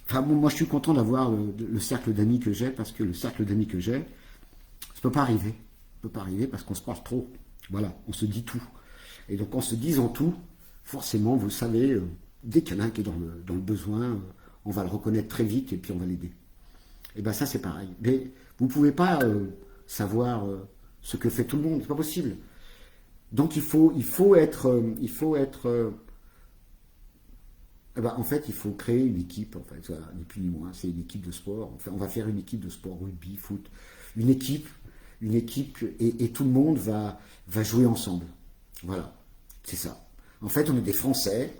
Enfin, moi, je suis content d'avoir le cercle d'amis que j'ai, parce que le cercle d'amis que j'ai, ça peut pas arriver. Ça peut pas arriver parce qu'on se croise trop. Voilà, on se dit tout. Et donc, en se disant tout, forcément, vous savez, dès qu'il y en a un qui est dans le besoin, on va le reconnaître très vite et puis on va l'aider. Et bien ça, c'est pareil. Mais vous ne pouvez pas savoir ce que fait tout le monde, c'est pas possible. Donc il faut être... en fait, il faut créer une équipe, en fait, voilà, ni plus ni moins, c'est une équipe de sport. Enfin, on va faire une équipe de sport, rugby, foot, une équipe, et tout le monde va jouer ensemble. Voilà, c'est ça. En fait, on a des Français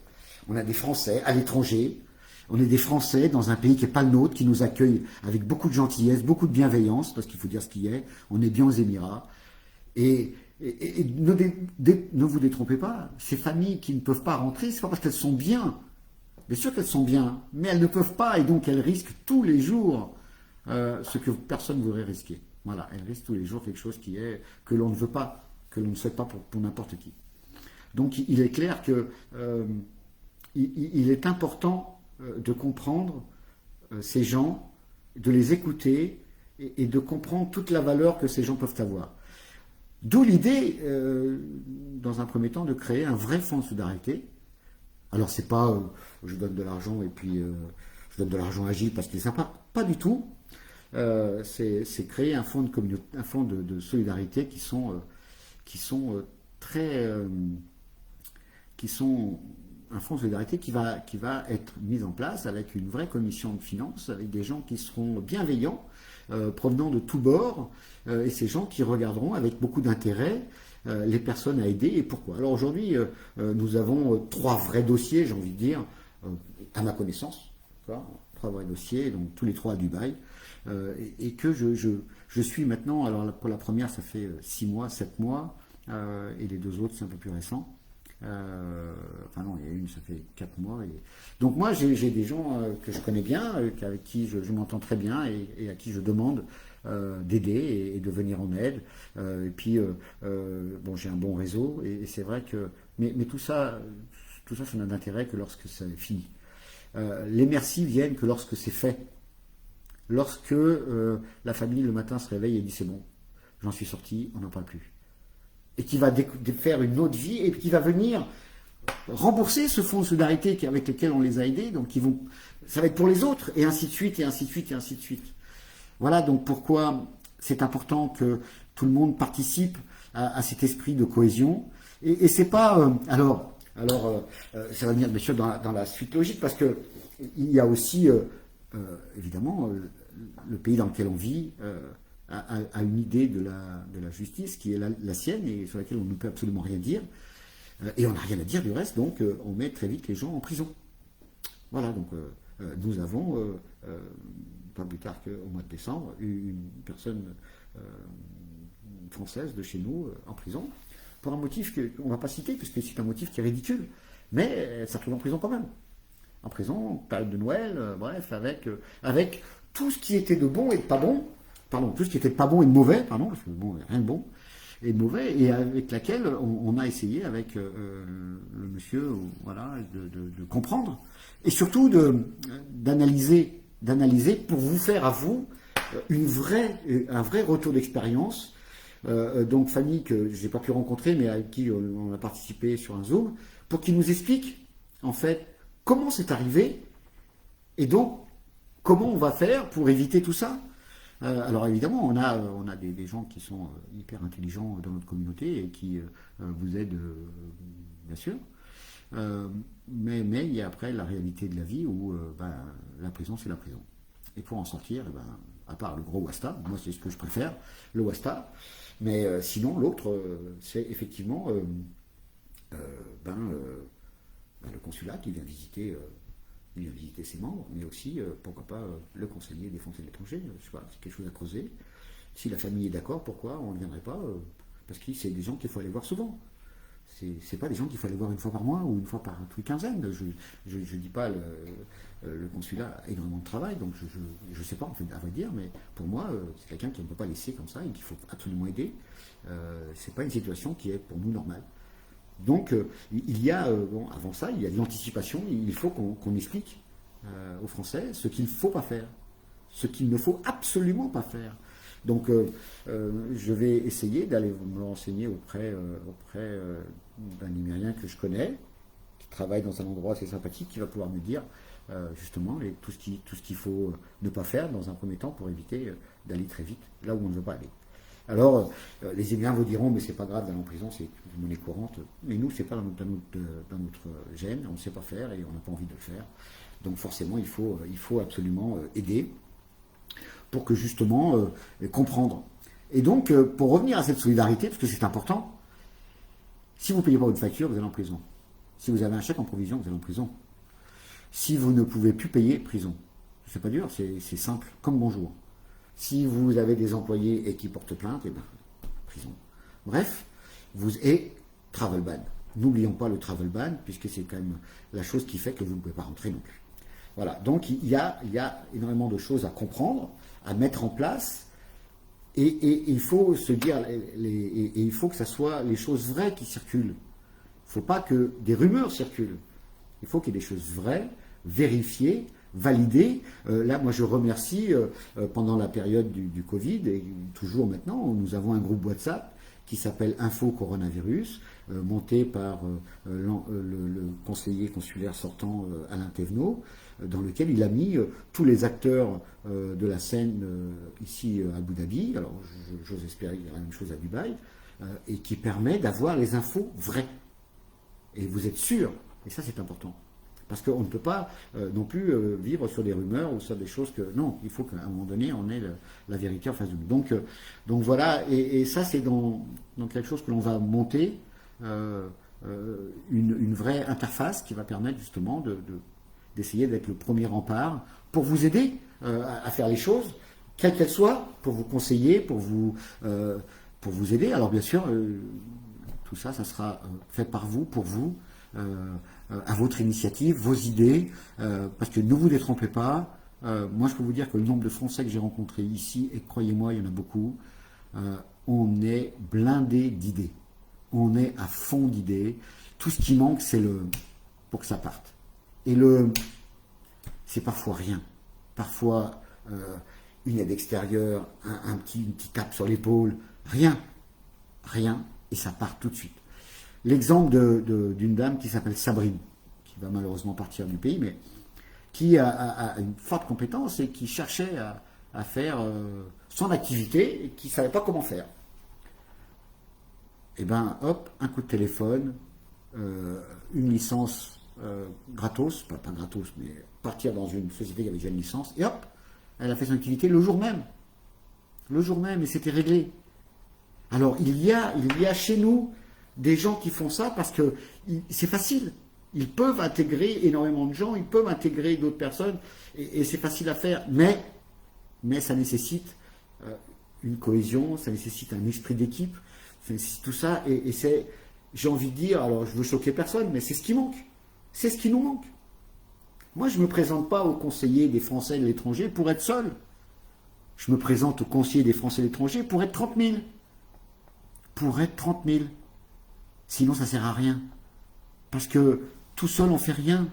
à l'étranger, on est des Français dans un pays qui n'est pas le nôtre, qui nous accueille avec beaucoup de gentillesse, beaucoup de bienveillance, parce qu'il faut dire ce qu'il y est, on est bien aux Émirats. Et ne vous détrompez pas, ces familles qui ne peuvent pas rentrer, c'est pas parce qu'elles sont bien sûr qu'elles sont bien, mais elles ne peuvent pas, et donc elles risquent tous les jours ce que personne ne voudrait risquer. Voilà, elles risquent tous les jours quelque chose que l'on ne veut pas, que l'on ne souhaite pas pour n'importe qui. Donc il est clair que il est important de comprendre ces gens, de les écouter et de comprendre toute la valeur que ces gens peuvent avoir. D'où l'idée, dans un premier temps, de créer un vrai fonds de solidarité. Alors c'est pas je donne de l'argent et puis je donne de l'argent à Gilles parce qu'il est sympa, pas du tout. C'est créer un fonds de solidarité qui sont un fonds de solidarité qui va être mis en place avec une vraie commission de finances, avec des gens qui seront bienveillants, provenant de tous bords, et ces gens qui regarderont avec beaucoup d'intérêt les personnes à aider et pourquoi. Alors aujourd'hui, nous avons 3 vrais dossiers, j'ai envie de dire, à ma connaissance, 3 vrais dossiers, donc tous les 3 à Dubaï, et que je suis maintenant. Alors pour la première, ça fait 6 mois, 7 mois, et les 2 autres, c'est un peu plus récent. Enfin non, il y a une, ça fait 4 mois. Donc moi, j'ai des gens que je connais bien, avec qui je m'entends très bien et à qui je demande d'aider et de venir en aide. Et puis, bon, j'ai un bon réseau et c'est vrai que... Mais tout ça, ça n'a d'intérêt que lorsque c'est fini. Les merci viennent que lorsque c'est fait. Lorsque la famille, le matin, se réveille et dit c'est bon, j'en suis sorti, on n'en parle plus. Et qui va faire une autre vie et qui va venir rembourser ce fonds de solidarité avec lequel on les a aidés. Donc ça va être pour les autres, et ainsi de suite, et ainsi de suite, et ainsi de suite. Voilà donc pourquoi c'est important que tout le monde participe à cet esprit de cohésion. Et c'est pas... ça va venir bien sûr dans la suite logique, parce que il y a aussi, évidemment, le pays dans lequel on vit a une idée de la justice qui est la sienne et sur laquelle on ne peut absolument rien dire. Et on n'a rien à dire du reste, donc on met très vite les gens en prison. Voilà, donc nous avons, pas plus tard qu'au mois de décembre, une personne française de chez nous en prison, pour un motif qu'on ne va pas citer, puisque c'est un motif qui est ridicule, mais elle se retrouve en prison quand même. En prison, période de Noël, bref, avec tout ce qui était de bon et de pas bon, tout ce qui était de pas bon et de mauvais, parce que bon, il n'y a rien de bon, et de mauvais, et avec laquelle on a essayé avec le monsieur, voilà, de comprendre, et surtout d'analyser pour vous faire à vous un vrai retour d'expérience. Donc famille que je n'ai pas pu rencontrer, mais avec qui on a participé sur un Zoom, pour qu'ils nous expliquent en fait comment c'est arrivé, et donc comment on va faire pour éviter tout ça. Alors évidemment, on a des gens qui sont hyper intelligents dans notre communauté et qui vous aident, bien sûr. Mais il y a après la réalité de la vie où la prison, c'est la prison. Et pour en sortir, à part le gros Wasta, moi c'est ce que je préfère, le Wasta, mais sinon l'autre, c'est effectivement le consulat qui vient visiter ses membres, mais aussi, pourquoi pas, le conseiller des Français de l'étranger, je sais pas, c'est quelque chose à creuser. Si la famille est d'accord, pourquoi on ne viendrait pas parce que c'est des gens qu'il faut aller voir souvent. C'est pas des gens qu'il faut aller voir une fois par mois ou une fois par tous les quinzaines. Je dis pas le consulat a énormément de travail, donc je sais pas en fait à vrai dire, mais pour moi c'est quelqu'un qui ne peut pas laisser comme ça et qu'il faut absolument aider. C'est pas une situation qui est pour nous normale. Donc il y a avant ça il y a de l'anticipation. Il faut qu'on explique aux Français ce qu'il ne faut pas faire, ce qu'il ne faut absolument pas faire. Donc je vais essayer d'aller me renseigner auprès d'un Numérien que je connais, qui travaille dans un endroit assez sympathique, qui va pouvoir me dire justement tout ce qu'il faut ne pas faire dans un premier temps pour éviter d'aller très vite là où on ne veut pas aller. Alors les Égyptiens vous diront mais c'est pas grave d'aller en prison, c'est une monnaie courante, mais nous c'est pas dans notre gène, on ne sait pas faire et on n'a pas envie de le faire. Donc forcément il faut absolument aider pour que justement comprendre. Et donc, pour revenir à cette solidarité, parce que c'est important, si vous ne payez pas votre facture, vous allez en prison. Si vous avez un chèque en provision, vous allez en prison. Si vous ne pouvez plus payer, prison. C'est pas dur, c'est simple, comme bonjour. Si vous avez des employés et qui portent plainte, eh ben, prison. Bref, et travel ban. N'oublions pas le travel ban, puisque c'est quand même la chose qui fait que vous ne pouvez pas rentrer non plus. Voilà, donc il y a énormément de choses à comprendre, à mettre en place, et il faut se dire, et il faut que ça soit les choses vraies qui circulent. Il ne faut pas que des rumeurs circulent. Il faut qu'il y ait des choses vraies, vérifiées, validées. Là, moi, je remercie, pendant la période du Covid, et toujours maintenant, nous avons un groupe WhatsApp qui s'appelle Info Coronavirus, monté par le conseiller consulaire sortant Alain Thévenot, dans lequel il a mis tous les acteurs de la scène ici à Abu Dhabi, alors j'ose espérer qu'il y aura la même chose à Dubaï, et qui permet d'avoir les infos vraies. Et vous êtes sûr, et ça c'est important, parce qu'on ne peut pas non plus vivre sur des rumeurs ou sur des choses que... Non, il faut qu'à un moment donné, on ait la vérité en face de nous. Donc voilà, et ça c'est dans quelque chose que l'on va monter, une vraie interface qui va permettre justement d'essayer d'être le premier rempart pour vous aider à faire les choses, quelles qu'elles soient, pour vous conseiller, pour vous aider. Alors bien sûr, tout ça, ça sera fait par vous, pour vous, à votre initiative, vos idées, parce que ne vous détrompez pas. Moi, je peux vous dire que le nombre de Français que j'ai rencontrés ici, et croyez-moi, il y en a beaucoup, on est blindé d'idées. On est à fond d'idées. Tout ce qui manque, c'est pour que ça parte. Et c'est parfois rien. Parfois, une aide extérieure, une petite tape sur l'épaule, rien, et ça part tout de suite. L'exemple d'une dame qui s'appelle Sabrine, qui va malheureusement partir du pays, mais qui a une forte compétence et qui cherchait à faire son activité et qui ne savait pas comment faire. Et ben hop, un coup de téléphone, une licence gratos, pas gratos, mais partir dans une société qui avait déjà une licence, et hop, elle a fait son activité le jour même, et c'était réglé. Alors il y a chez nous des gens qui font ça parce que c'est facile. Ils peuvent intégrer énormément de gens, ils peuvent intégrer d'autres personnes, et c'est facile à faire, mais ça nécessite une cohésion, ça nécessite un esprit d'équipe, ça nécessite tout ça, et c'est, j'ai envie de dire, alors je veux choquer personne, mais c'est ce qui manque. C'est ce qui nous manque. Moi, je ne me présente pas aux conseillers des Français de l'étranger pour être seul. Je me présente aux conseillers des Français de l'étranger pour être 30 000. Pour être 30 000. Sinon, ça ne sert à rien. Parce que tout seul, on ne fait rien.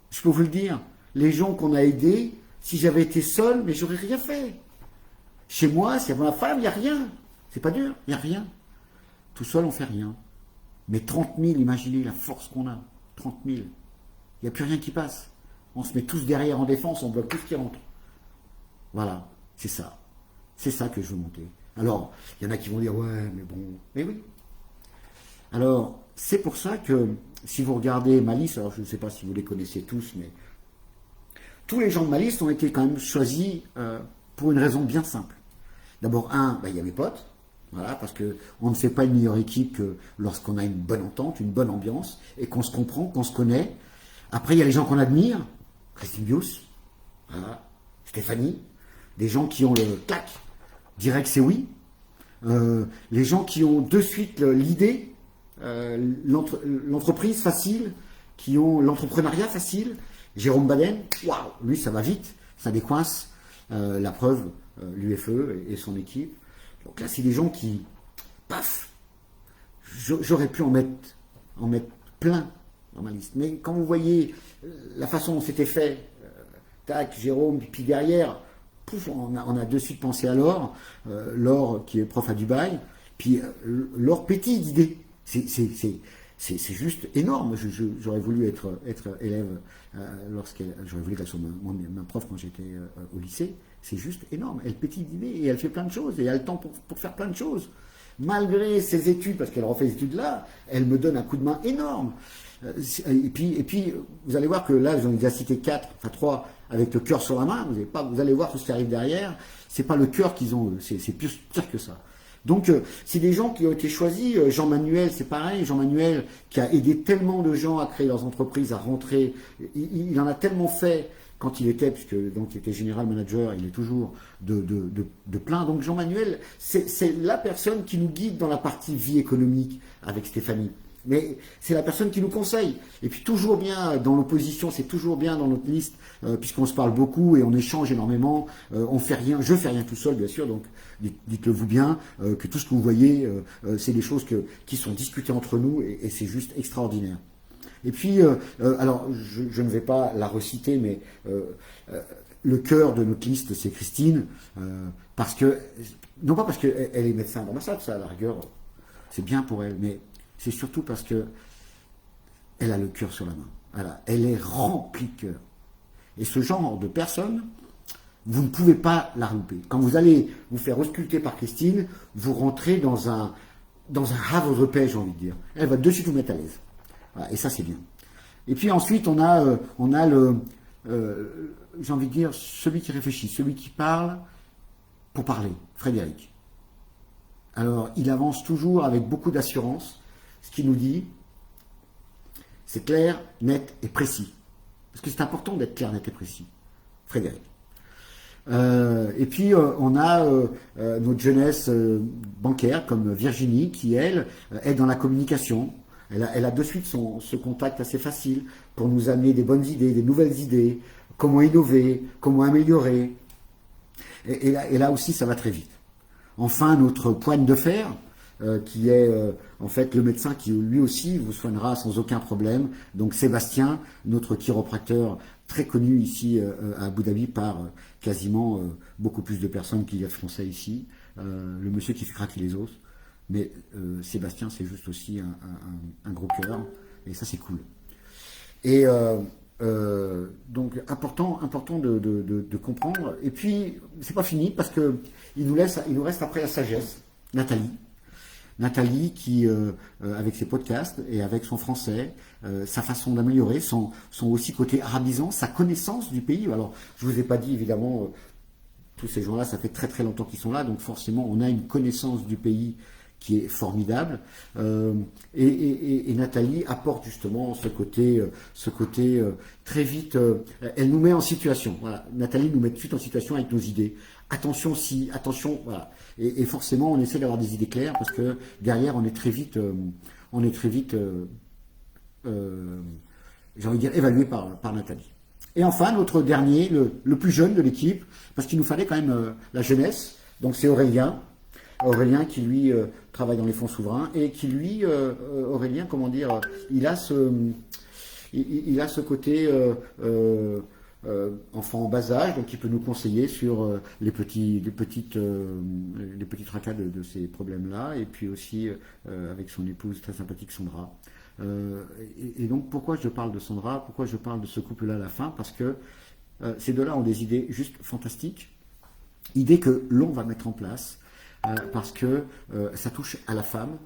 Je peux vous le dire. Les gens qu'on a aidés, si j'avais été seul, mais j'aurais rien fait. Chez moi, s'il y avait ma femme, il n'y a rien. C'est pas dur, il n'y a rien. Tout seul, on ne fait rien. Mais 30 000, imaginez la force qu'on a. 30 000. Il n'y a plus rien qui passe. On se met tous derrière en défense, on bloque tout ce qui rentre. Voilà, c'est ça. C'est ça que je veux monter. Alors, il y en a qui vont dire, ouais, mais bon, mais oui. Alors, c'est pour ça que, si vous regardez ma liste, alors je ne sais pas si vous les connaissez tous, mais tous les gens de ma liste ont été quand même choisis pour une raison bien simple. D'abord, il y a mes potes, voilà, parce qu'on ne fait pas une meilleure équipe que lorsqu'on a une bonne entente, une bonne ambiance, et qu'on se comprend, qu'on se connaît. Après, il y a les gens qu'on admire, Christine Bios, voilà, Stéphanie, des gens qui ont le clac, direct c'est oui, les gens qui ont de suite l'idée, l'entreprise facile, qui ont l'entrepreneuriat facile. Jérôme Baden, waouh, lui ça va vite, ça décoince, la preuve, l'UFE et son équipe. Donc là c'est des gens qui, paf, j'aurais pu en mettre plein dans ma liste. Mais quand vous voyez la façon dont c'était fait, tac, Jérôme, puis derrière, pouf, on a de suite pensé à Laure, Laure qui est prof à Dubaï, puis Laure pétille d'idées. C'est juste énorme. J'aurais voulu être élève j'aurais voulu qu'elle soit ma prof quand j'étais au lycée. C'est juste énorme. Elle pétille d'idées et elle fait plein de choses et elle a le temps pour faire plein de choses. Malgré ses études, parce qu'elle refait ses études là, elle me donne un coup de main énorme. Et puis, vous allez voir que là, j'en ai déjà cité 4, enfin 3, avec le cœur sur la main. Vous allez voir tout ce qui arrive derrière. C'est pas le cœur qu'ils ont, c'est pire que ça. Donc, c'est des gens qui ont été choisis. Jean-Manuel, c'est pareil. Jean-Manuel, qui a aidé tellement de gens à créer leurs entreprises, à rentrer. Il en a tellement fait quand il était, puisque donc il était général manager, il est toujours de plein. Donc, Jean-Manuel, c'est la personne qui nous guide dans la partie vie économique avec Stéphanie. Mais c'est la personne qui nous conseille. Et puis toujours bien dans l'opposition, c'est toujours bien dans notre liste, puisqu'on se parle beaucoup et on échange énormément. On fait rien, je fais rien tout seul bien sûr, donc dites-le vous bien, que tout ce que vous voyez, c'est des choses qui sont discutées entre nous et c'est juste extraordinaire. Et puis, alors je ne vais pas la reciter, mais le cœur de notre liste c'est Christine, parce que, non pas parce qu'elle est médecin d'ambassade, ça à la rigueur, c'est bien pour elle, mais c'est surtout parce que elle a le cœur sur la main. Voilà. Elle est remplie de cœur. Et ce genre de personne, vous ne pouvez pas la louper. Quand vous allez vous faire ausculter par Christine, vous rentrez dans un havre de paix, j'ai envie de dire. Elle va de suite vous mettre à l'aise. Voilà. Et ça, c'est bien. Et puis ensuite, on a le, j'ai envie de dire, celui qui réfléchit, celui qui parle pour parler, Frédéric. Alors, il avance toujours avec beaucoup d'assurance. Ce qu'il nous dit, c'est clair, net et précis. Parce que c'est important d'être clair, net et précis. Frédéric. Et puis, on a notre jeunesse bancaire, comme Virginie, qui, elle, est dans la communication. Elle a de suite ce contact assez facile pour nous amener des bonnes idées, des nouvelles idées, comment innover, comment améliorer. Et là aussi, ça va très vite. Enfin, notre poigne de fer, qui est en fait le médecin qui lui aussi vous soignera sans aucun problème. Donc Sébastien, notre chiropracteur très connu ici à Abu Dhabi par quasiment beaucoup plus de personnes qu'il y a de Français ici. Le monsieur qui fait craquer les os. Mais Sébastien, c'est juste aussi un gros cœur. Et ça, c'est cool. Et donc important de comprendre. Et puis c'est pas fini parce que il nous reste après la sagesse. Nathalie qui avec ses podcasts et avec son français, sa façon d'améliorer, son aussi côté arabisant, sa connaissance du pays. Alors je vous ai pas dit évidemment tous ces gens-là, ça fait très très longtemps qu'ils sont là, donc forcément on a une connaissance du pays qui est formidable, et Nathalie apporte justement ce côté très vite, elle nous met en situation. Voilà. Nathalie nous met tout de suite en situation avec nos idées. Attention si, attention, voilà. Et forcément, on essaie d'avoir des idées claires parce que derrière, on est très vite, j'ai envie de dire, évalué par Nathalie. Et enfin, notre dernier, le plus jeune de l'équipe, parce qu'il nous fallait quand même la jeunesse. Donc c'est Aurélien. Aurélien qui lui travaille dans les fonds souverains et qui lui, Aurélien, comment dire, il a ce côté enfant en bas âge, donc il peut nous conseiller sur les petits tracas de ces problèmes-là, et puis aussi avec son épouse très sympathique Sandra. Et donc pourquoi je parle de Sandra, pourquoi je parle de ce couple-là à la fin, parce que ces deux-là ont des idées juste fantastiques, idées que l'on va mettre en place. Parce que ça touche à la femme.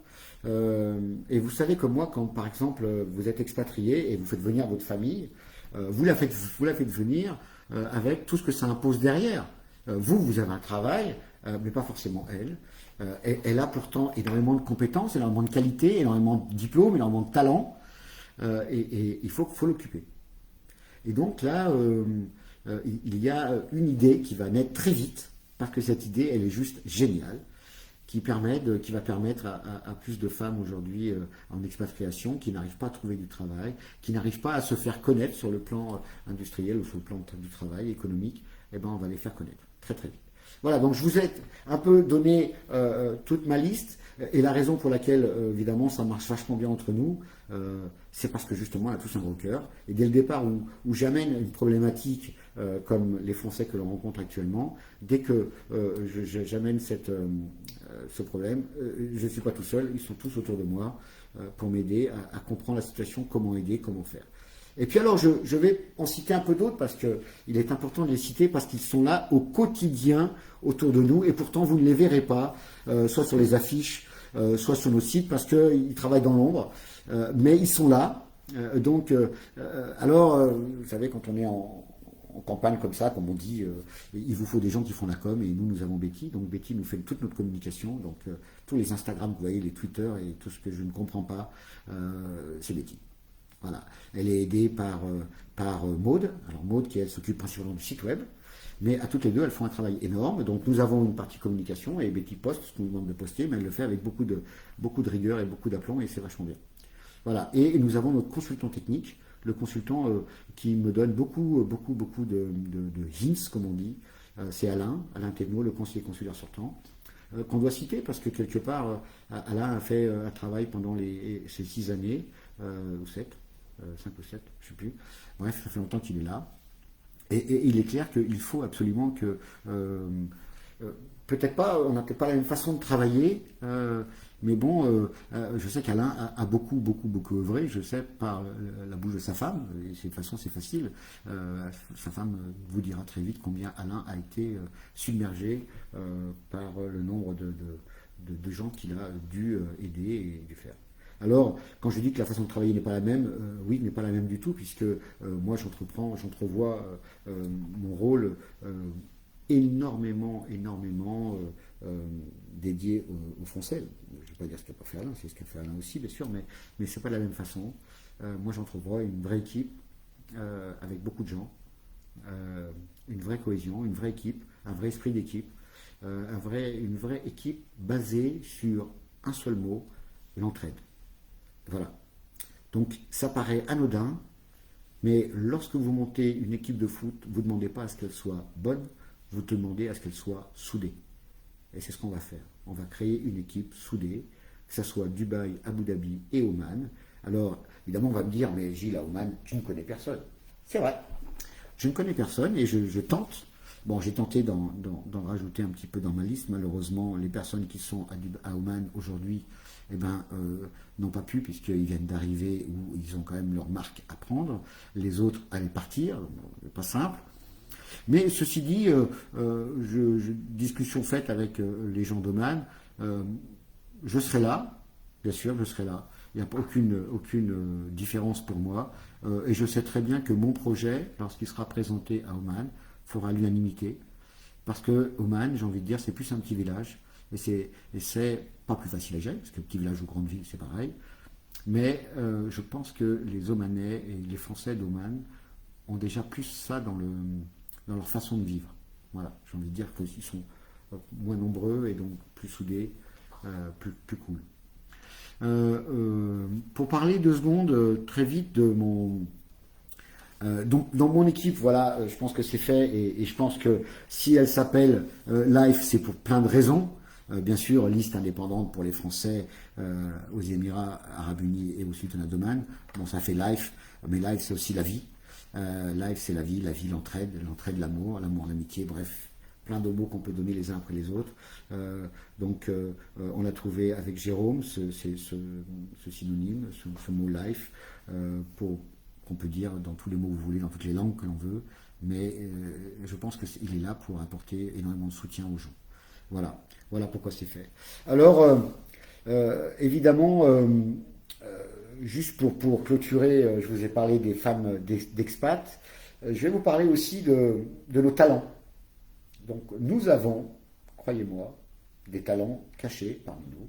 Et vous savez comme moi, quand par exemple vous êtes expatrié et vous faites venir votre famille, vous la faites venir avec tout ce que ça impose derrière. Vous avez un travail, mais pas forcément elle. Elle a pourtant énormément de compétences, énormément de qualités, énormément de diplômes, énormément de talents, et il faut l'occuper. Et donc là, il y a une idée qui va naître très vite, parce que cette idée, elle est juste géniale, qui va permettre à plus de femmes aujourd'hui en expatriation, qui n'arrivent pas à trouver du travail, qui n'arrivent pas à se faire connaître sur le plan industriel ou sur le plan du travail économique, eh ben on va les faire connaître très très vite. Voilà, donc je vous ai un peu donné toute ma liste, et la raison pour laquelle, évidemment, ça marche vachement bien entre nous, c'est parce que justement, on a tous un gros cœur, et dès le départ où j'amène une problématique comme les Français que l'on rencontre actuellement, dès que j'amène ce problème, je ne suis pas tout seul, ils sont tous autour de moi pour m'aider à comprendre la situation, comment aider, comment faire. Et puis alors, je vais en citer un peu d'autres parce qu'il est important de les citer parce qu'ils sont là au quotidien autour de nous et pourtant vous ne les verrez pas, soit sur les affiches, soit sur nos sites parce qu'ils travaillent dans l'ombre, mais ils sont là. Vous savez, quand on est en campagne comme ça, comme on dit, il vous faut des gens qui font la com et nous avons Betty. Donc Betty nous fait toute notre communication. Donc tous les Instagram, vous voyez, les Twitter et tout ce que je ne comprends pas, c'est Betty. Voilà. Elle est aidée par Maude. Alors Maude qui elle s'occupe principalement du site web. Mais à toutes les deux, elles font un travail énorme. Donc nous avons une partie communication et Betty poste ce qu'on nous demande de poster, mais elle le fait avec beaucoup de rigueur et beaucoup d'aplomb et c'est vachement bien. Voilà. Et nous avons notre consultant technique, le consultant qui me donne beaucoup de hints, comme on dit. C'est Alain Thévenot, le conseiller consulaire sortant, qu'on doit citer parce que quelque part, Alain a fait un travail pendant ces 6 années, ou 7, 5 ou 7, je ne sais plus. Bref, ça fait longtemps qu'il est là. Et il est clair qu'il faut absolument que... peut-être pas, on n'a peut-être pas la même façon de travailler, mais bon, je sais qu'Alain a beaucoup œuvré, je sais, par la bouche de sa femme, et de toute façon c'est facile, sa femme vous dira très vite combien Alain a été submergé par le nombre de gens qu'il a dû aider et dû faire. Alors, quand je dis que la façon de travailler n'est pas la même, oui, n'est pas la même du tout, puisque moi j'entrevois mon rôle énormément dédié aux Français. Je ne vais pas dire ce qu'a pas fait Alain, c'est ce qu'a fait Alain aussi, bien sûr, mais c'est pas de la même façon. Moi j'entrevois une vraie équipe avec beaucoup de gens, une vraie cohésion, une vraie équipe, un vrai esprit d'équipe, une vraie équipe basée sur un seul mot, l'entraide. Voilà. Donc ça paraît anodin, mais lorsque vous montez une équipe de foot, vous ne demandez pas à ce qu'elle soit bonne, vous demandez à ce qu'elle soit soudée. Et c'est ce qu'on va faire. On va créer une équipe soudée, que ce soit Dubaï, Abu Dhabi et Oman. Alors, évidemment, on va me dire, mais Gilles, à Oman, tu ne connais personne. C'est vrai. Je ne connais personne et je tente. Bon, j'ai tenté d'en rajouter un petit peu dans ma liste. Malheureusement, les personnes qui sont à Oman aujourd'hui, n'ont pas pu puisqu'ils viennent d'arriver ou ils ont quand même leur marque à prendre. Les autres allaient partir, pas simple. Mais ceci dit, discussion faite avec les gens d'Oman, je serai là, bien sûr, je serai là. Il n'y a aucune différence pour moi. Et je sais très bien que mon projet, lorsqu'il sera présenté à Oman, fera l'unanimité. Parce que Oman, j'ai envie de dire, c'est plus un petit village. Et c'est pas plus facile à gérer, parce que petit village ou grande ville, c'est pareil. Mais je pense que les Omanais et les Français d'Oman ont déjà plus ça dans leur façon de vivre. Voilà, j'ai envie de dire qu'ils sont moins nombreux et donc plus soudés, plus cool. Pour parler 2 secondes très vite de mon... donc dans mon équipe, voilà, je pense que c'est fait et je pense que si elle s'appelle Life, c'est pour plein de raisons. Bien sûr, liste indépendante pour les Français aux Émirats Arabes Unis et au Sultanat d'Oman. Bon, ça fait Life, mais Life c'est aussi la vie. Life c'est la vie, l'entraide, l'amour, l'amitié, bref, plein de mots qu'on peut donner les uns après les autres. On a trouvé avec Jérôme ce synonyme, ce mot Life, qu'on peut dire dans tous les mots que vous voulez, dans toutes les langues que l'on veut, mais je pense qu'il est là pour apporter énormément de soutien aux gens. Voilà pourquoi c'est fait. Alors, évidemment, juste pour clôturer, je vous ai parlé des femmes d'expat, je vais vous parler aussi de nos talents. Donc nous avons, croyez-moi, des talents cachés parmi nous,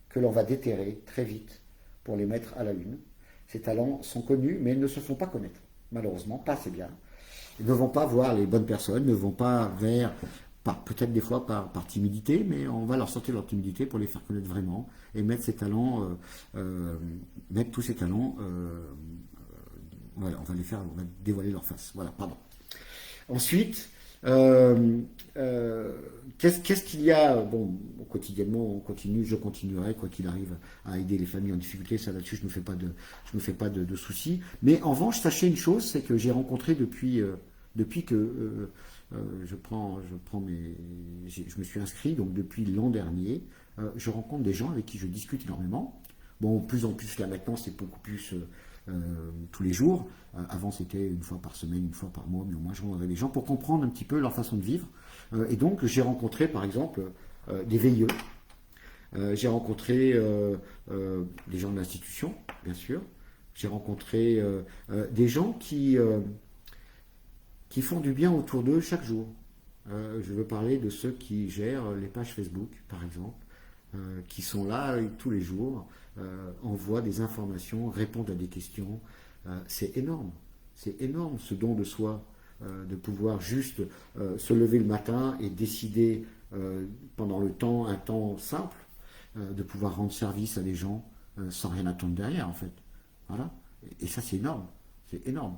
que l'on va déterrer très vite pour les mettre à la une. Ces talents sont connus, mais ils ne se font pas connaître, malheureusement, pas assez bien. Ils ne vont pas voir les bonnes personnes, ne vont pas vers, peut-être des fois par timidité, mais on va leur sortir leur timidité pour les faire connaître vraiment et mettre ces talents, mettre tous ces talents, voilà, on va dévoiler leur face. Voilà, pardon. Ensuite, qu'est-ce qu'il y a? Bon, quotidiennement, je continuerai, quoi qu'il arrive, à aider les familles en difficulté. Ça, là-dessus, je ne me fais pas de soucis. Mais en revanche, sachez une chose, c'est que j'ai rencontré depuis que je me suis inscrit, donc depuis l'an dernier, je rencontre des gens avec qui je discute énormément. Bon, plus en plus là maintenant, c'est beaucoup plus tous les jours. Avant, c'était une fois par semaine, une fois par mois, mais au moins je rencontrais des gens pour comprendre un petit peu leur façon de vivre. Et donc, j'ai rencontré, par exemple, des VIE. J'ai rencontré des gens de l'institution, bien sûr. J'ai rencontré des gens qui font du bien autour d'eux chaque jour. Je veux parler de ceux qui gèrent les pages Facebook, par exemple, qui sont là tous les jours, envoient des informations, répondent à des questions. C'est énorme ce don de soi, de pouvoir juste se lever le matin et décider pendant un temps simple, de pouvoir rendre service à des gens sans rien attendre derrière, en fait. Voilà. Et ça, c'est énorme. C'est énorme.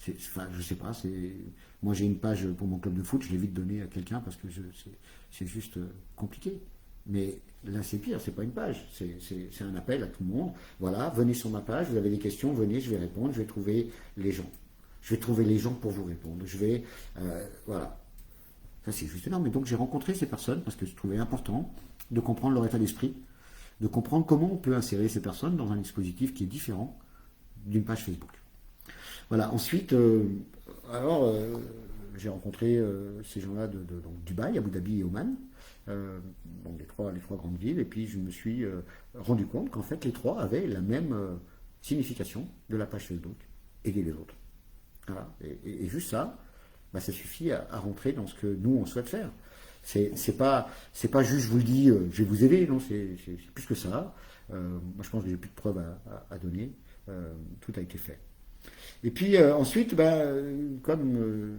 Enfin, je sais pas. Moi, j'ai une page pour mon club de foot. Je l'ai vite donnée à quelqu'un parce que c'est juste compliqué. Mais là, c'est pire. C'est pas une page. C'est un appel à tout le monde. Voilà. Venez sur ma page. Vous avez des questions. Venez. Je vais répondre. Je vais trouver les gens. Je vais trouver les gens pour vous répondre. Voilà. Ça, c'est juste énorme. Et donc, j'ai rencontré ces personnes parce que je trouvais important de comprendre leur état d'esprit, de comprendre comment on peut insérer ces personnes dans un dispositif qui est différent d'une page Facebook. Voilà. Ensuite, j'ai rencontré ces gens-là de Dubaï, Abu Dhabi et Oman, donc les trois grandes villes, et puis je me suis rendu compte qu'en fait les trois avaient la même signification de la page Facebook, aider les autres. Voilà. Et juste ça, ça suffit à rentrer dans ce que nous on souhaite faire. C'est pas juste je vous le dis, je vais vous aider, non, c'est plus que ça. Moi je pense que j'ai plus de preuves à donner. Tout a été fait. Et puis ensuite, comme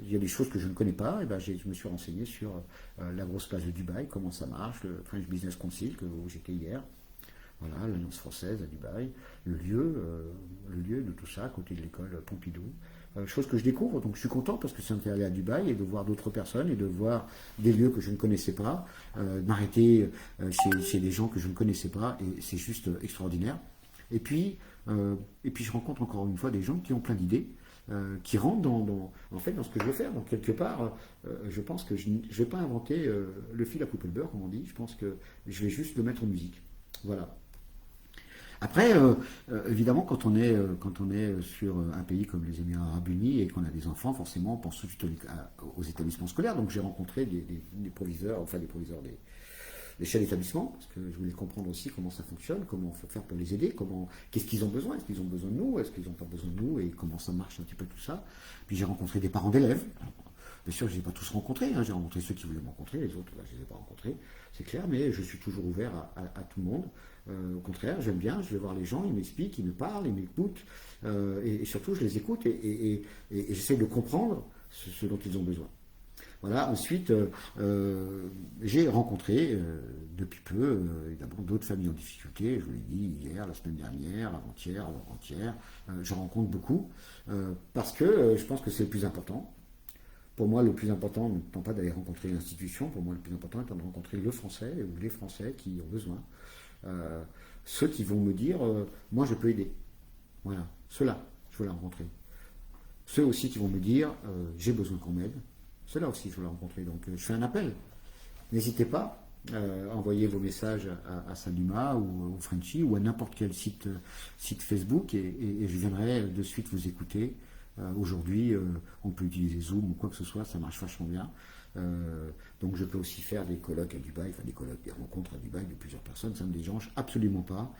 il y a des choses que je ne connais pas, je me suis renseigné sur la grosse place de Dubaï, comment ça marche, le French Business Council où j'étais hier. Voilà, l'Alliance française à Dubaï, le lieu de tout ça, à côté de l'école Pompidou. Chose que je découvre, donc je suis content parce que ça me fait aller à Dubaï et de voir d'autres personnes et de voir des lieux que je ne connaissais pas, m'arrêter chez des gens que je ne connaissais pas, et c'est juste extraordinaire. Et puis je rencontre encore une fois des gens qui ont plein d'idées, qui rentrent dans ce que je veux faire. Donc quelque part, je pense que je ne vais pas inventer le fil à couper le beurre, comme on dit. Je pense que je vais juste le mettre en musique. Voilà. Après, évidemment, quand on est sur un pays comme les Émirats Arabes Unis et qu'on a des enfants, forcément, on pense tout de suite aux établissements scolaires. Donc j'ai rencontré des proviseurs, des chefs d'établissement, parce que je voulais comprendre aussi comment ça fonctionne, comment on peut faire pour les aider, qu'est-ce qu'ils ont besoin, est-ce qu'ils ont besoin de nous, est-ce qu'ils n'ont pas besoin de nous, et comment ça marche un petit peu tout ça. Puis j'ai rencontré des parents d'élèves. Bien sûr, je ne les ai pas tous rencontrés, j'ai rencontré ceux qui voulaient me rencontrer, les autres, je ne les ai pas rencontrés, c'est clair, mais je suis toujours ouvert à tout le monde. Au contraire, j'aime bien, je vais voir les gens, ils m'expliquent, ils me parlent, ils m'écoutent, et surtout je les écoute et j'essaie de comprendre ce dont ils ont besoin. Voilà. Ensuite, j'ai rencontré depuis peu, évidemment, d'autres familles en difficulté. Je vous l'ai dit hier, la semaine dernière, avant-hier. Je rencontre beaucoup parce que je pense que c'est le plus important. Pour moi, le plus important n'étant pas d'aller rencontrer l'institution, pour moi, le plus important étant de rencontrer le Français ou les Français qui ont besoin. Ceux qui vont me dire, moi, je peux aider. Voilà. Ceux-là, je veux les rencontrer. Ceux aussi qui vont me dire, j'ai besoin qu'on m'aide. Ceux-là aussi, je veux les rencontrer. Donc, je fais un appel. N'hésitez pas à envoyer vos messages à Saluma ou au Frenchy ou à n'importe quel site Facebook et je viendrai de suite vous écouter. Aujourd'hui, on peut utiliser Zoom ou quoi que ce soit, ça marche vachement bien. Donc je peux aussi faire des colloques à Dubaï, des rencontres à Dubaï de plusieurs personnes, ça ne me dérange absolument pas.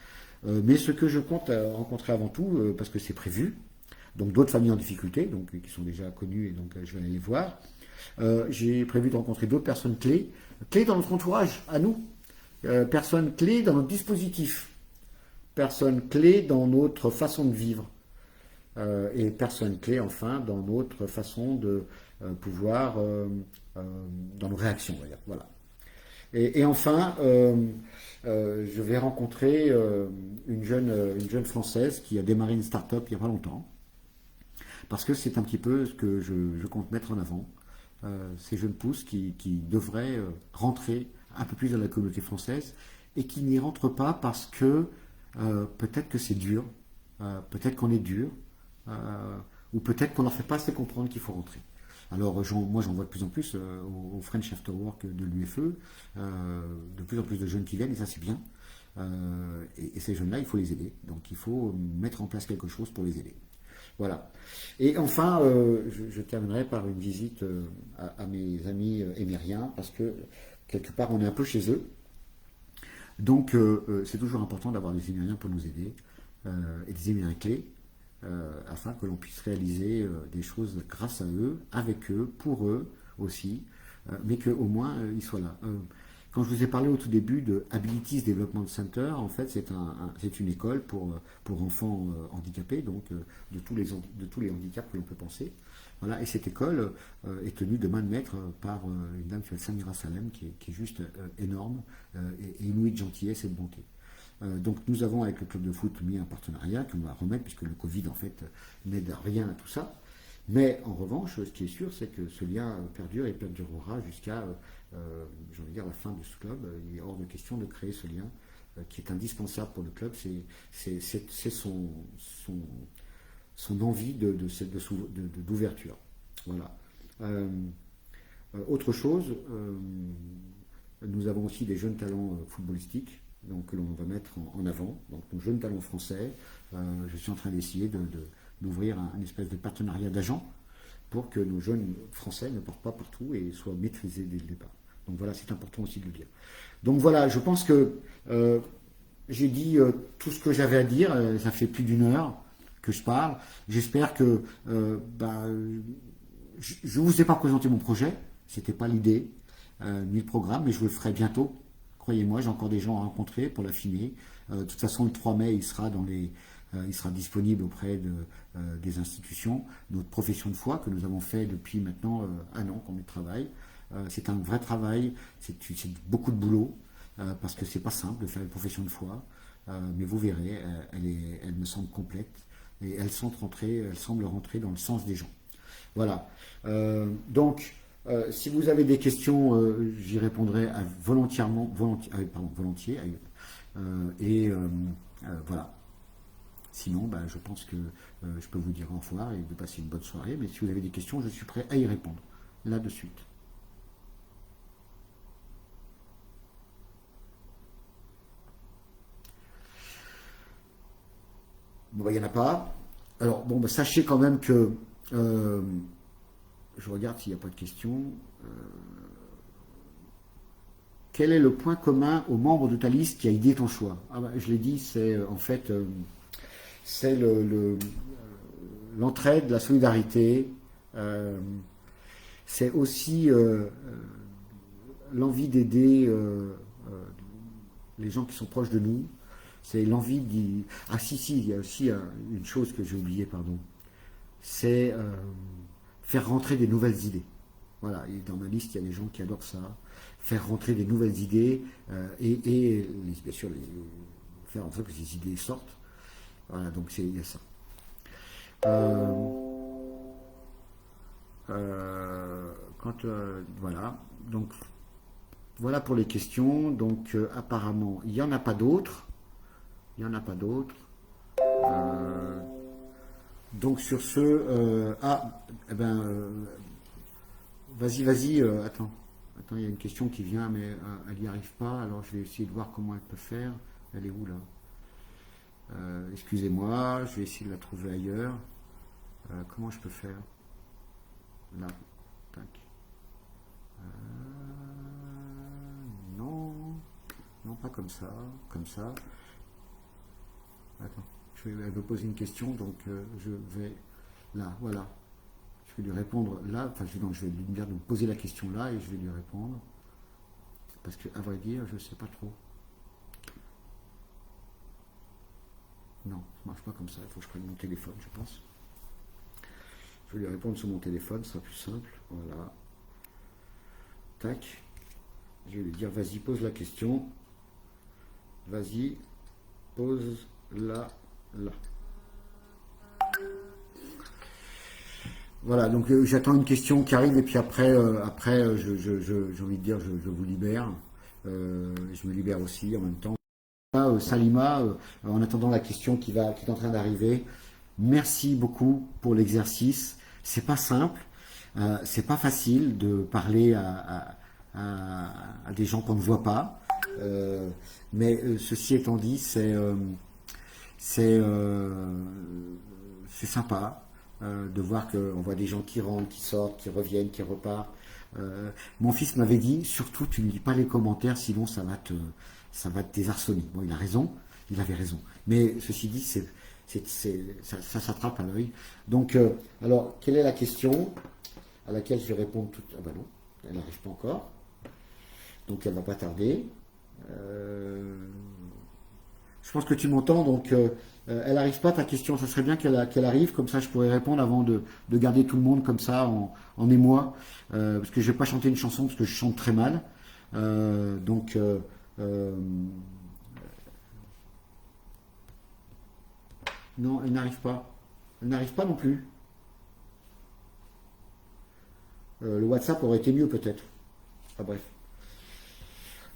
Mais ce que je compte rencontrer avant tout, parce que c'est prévu, donc d'autres familles en difficulté, donc qui sont déjà connues, et donc je vais aller les voir. J'ai prévu de rencontrer d'autres personnes clés, clés dans notre entourage, à nous, personnes clés dans notre dispositif, personnes clés dans notre façon de vivre, et personnes clés enfin dans notre façon de pouvoir, dans nos réactions, on va dire. Voilà. Et enfin, je vais rencontrer une jeune Française qui a démarré une start-up il n'y a pas longtemps, parce que c'est un petit peu ce que je compte mettre en avant. Ces jeunes pousses qui devraient rentrer un peu plus dans la communauté française et qui n'y rentrent pas parce que peut-être que c'est dur, peut-être qu'on est dur, ou peut-être qu'on leur fait pas assez comprendre qu'il faut rentrer. Alors moi j'en vois de plus en plus au French After Work de l'UFE, de plus en plus de jeunes qui viennent et ça c'est bien. Et ces jeunes-là, il faut les aider. Donc il faut mettre en place quelque chose pour les aider. Voilà. Et enfin, je terminerai par une visite à mes amis émériens, parce que quelque part on est un peu chez eux. Donc c'est toujours important d'avoir des émériens pour nous aider, et des émériens clés, afin que l'on puisse réaliser des choses grâce à eux, avec eux, pour eux aussi, mais qu'au moins ils soient là. Quand je vous ai parlé au tout début de Abilities Development Center, en fait c'est une école pour enfants handicapés, donc de tous les handicaps que l'on peut penser. Voilà, et cette école est tenue de main de maître par une dame qui s'appelle Samira Salem, qui est juste énorme, et inouïe de gentillesse et de bonté. Donc nous avons avec le club de foot mis un partenariat qu'on va remettre, puisque le Covid en fait n'aide à rien à tout ça. Mais en revanche, ce qui est sûr, c'est que ce lien perdure et perdurera jusqu'à, j'ai envie de dire, la fin de ce club. Il est hors de question de créer ce lien qui est indispensable pour le club. C'est son envie d'ouverture. Voilà. Autre chose, nous avons aussi des jeunes talents footballistiques, donc que l'on va mettre en avant. Donc nos jeunes talents français, je suis en train d'essayer d'ouvrir un espèce de partenariat d'agents pour que nos jeunes français ne partent pas partout et soient maîtrisés dès le départ. Donc voilà, c'est important aussi de le dire. Donc voilà, je pense que j'ai dit tout ce que j'avais à dire. Ça fait plus d'une heure que je parle. J'espère que je ne vous ai pas présenté mon projet, c'était pas l'idée, ni le programme, mais je le ferai bientôt. Croyez-moi, j'ai encore des gens à rencontrer pour l'affiner. De toute façon, le 3 mai, il sera disponible auprès des institutions. Notre profession de foi que nous avons fait depuis maintenant un an qu'on y travaille. C'est un vrai travail, c'est beaucoup de boulot, parce que c'est pas simple de faire une profession de foi. Mais vous verrez, elle me semble complète et elle semble rentrer dans le sens des gens. Voilà. Donc, si vous avez des questions, j'y répondrai volontiers. Voilà. Sinon, je pense que je peux vous dire au revoir et de passer une bonne soirée. Mais si vous avez des questions, je suis prêt à y répondre. Là de suite. Bon, il n'y en a pas. Alors, bon, sachez quand même que je regarde s'il n'y a pas de questions. Quel est le point commun aux membres de ta liste qui a guidé ton choix? Je l'ai dit, c'est en fait c'est l'entraide, la solidarité. C'est aussi l'envie d'aider les gens qui sont proches de nous. C'est l'envie d'y... Ah si, il y a aussi une chose que j'ai oubliée, pardon. C'est faire rentrer des nouvelles idées. Voilà, et dans ma liste, il y a des gens qui adorent ça. Faire rentrer des nouvelles idées bien sûr faire en sorte que ces idées sortent. Voilà, donc il y a ça. Voilà, donc voilà pour les questions. Donc apparemment, il n'y en a pas d'autres. Il n'y en a pas d'autres. Donc sur ce, vas-y, attends, il y a une question qui vient, mais elle n'y arrive pas, alors je vais essayer de voir comment elle peut faire. Elle est où là? Excusez-moi, je vais essayer de la trouver ailleurs. Comment je peux faire? Là, tac. Non, pas comme ça, comme ça. Attends, elle veut poser une question, donc je vais là, voilà. Je vais lui répondre là, enfin donc je vais lui dire de me poser la question là et je vais lui répondre. Parce que à vrai dire, je ne sais pas trop. Non, ça ne marche pas comme ça, il faut que je prenne mon téléphone, je pense. Je vais lui répondre sur mon téléphone, ce sera plus simple. Voilà. Tac. Je vais lui dire, vas-y, pose la question. Vas-y, pose-la là. Voilà, donc j'attends une question qui arrive et puis après, j'ai envie de dire, je vous libère. Je me libère aussi en même temps. Salima, en attendant la question qui est en train d'arriver, merci beaucoup pour l'exercice. C'est pas simple, c'est pas facile de parler à des gens qu'on ne voit pas. Mais ceci étant dit, c'est sympa de voir qu'on voit des gens qui rentrent, qui sortent, qui reviennent, qui repartent. Mon fils m'avait dit, surtout tu ne lis pas les commentaires, sinon ça va te désarçonner. Bon, il a raison, il avait raison. Mais ceci dit, ça s'attrape à l'œil. Donc, alors, quelle est la question à laquelle je vais répondre tout. Ah ben non, elle n'arrive pas encore. Donc, elle ne va pas tarder. Je pense que tu m'entends, donc elle n'arrive pas ta question. Ça serait bien qu'elle arrive, comme ça je pourrais répondre avant de garder tout le monde comme ça en émoi. Parce que je ne vais pas chanter une chanson parce que je chante très mal. Donc, non, elle n'arrive pas. Elle n'arrive pas non plus. Le WhatsApp aurait été mieux peut-être. Ah bref.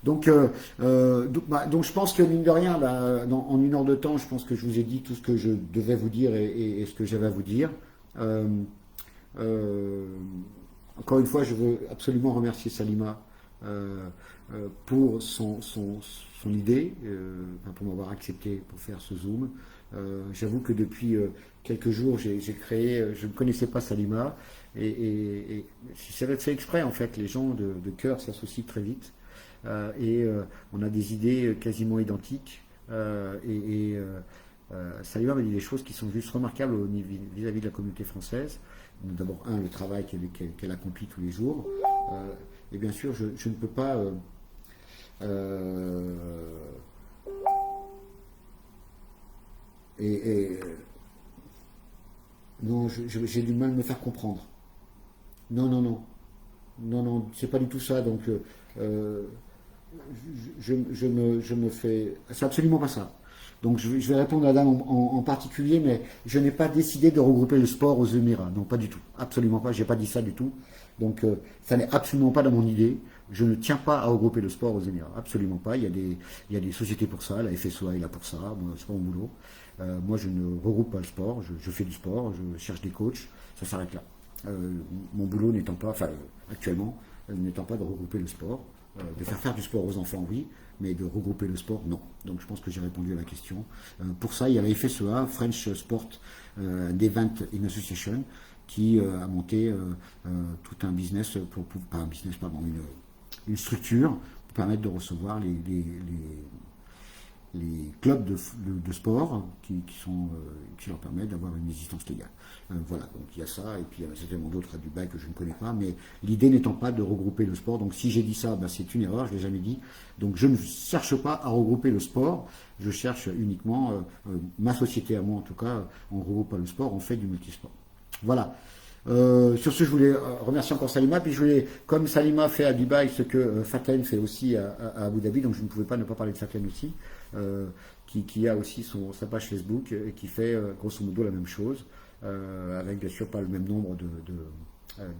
Donc je pense que mine de rien, en une heure de temps, je pense que je vous ai dit tout ce que je devais vous dire et ce que j'avais à vous dire. Euh, euh, Encore une fois, je veux absolument remercier Salima pour son idée, pour m'avoir accepté pour faire ce Zoom. J'avoue que depuis quelques jours, j'ai créé, je ne connaissais pas Salima, et ça va être fait exprès en fait. Les gens de cœur s'associent très vite. On a des idées quasiment identiques. Salima m'a dit des choses qui sont juste remarquables vis-à-vis de la communauté française. D'abord, le travail qu'elle accomplit tous les jours. Et bien sûr, je ne peux pas. Non, j'ai du mal à me faire comprendre. Non, non, non. Non, non, c'est pas du tout ça. Donc, je me fais. C'est absolument pas ça. Donc je vais répondre à la dame en particulier, mais je n'ai pas décidé de regrouper le sport aux Émirats. Non, pas du tout. Absolument pas. J'ai pas dit ça du tout. Donc ça n'est absolument pas dans mon idée. Je ne tiens pas à regrouper le sport aux Émirats. Absolument pas. Il y a des sociétés pour ça. La FSOA est là pour ça. Moi, c'est pas mon boulot. Moi, je ne regroupe pas le sport. Je fais du sport. Je cherche des coachs. Ça s'arrête là. Mon boulot n'étant pas, enfin actuellement, n'étant pas de regrouper le sport. De faire du sport aux enfants, oui, mais de regrouper le sport, non. Donc je pense que j'ai répondu à la question. Pour ça, il y a la FSEA, French Sport Event in Association, qui a monté tout un business, pas un business, pardon, une structure pour permettre de recevoir les clubs de sport qui leur permettent d'avoir une existence légale. Voilà, donc il y a ça, et puis il y a certainement d'autres à Dubaï que je ne connais pas, mais l'idée n'étant pas de regrouper le sport, donc si j'ai dit ça, c'est une erreur, je ne l'ai jamais dit. Donc je ne cherche pas à regrouper le sport, je cherche uniquement, ma société à moi en tout cas, on ne regroupe pas le sport, on fait du multisport. Voilà. Sur ce, je voulais remercier encore Salima, puis je voulais, comme Salima fait à Dubaï ce que Faten fait aussi à Abu Dhabi, donc je ne pouvais pas ne pas parler de Faten aussi, qui a aussi sa page Facebook et qui fait grosso modo la même chose, avec bien sûr pas le même nombre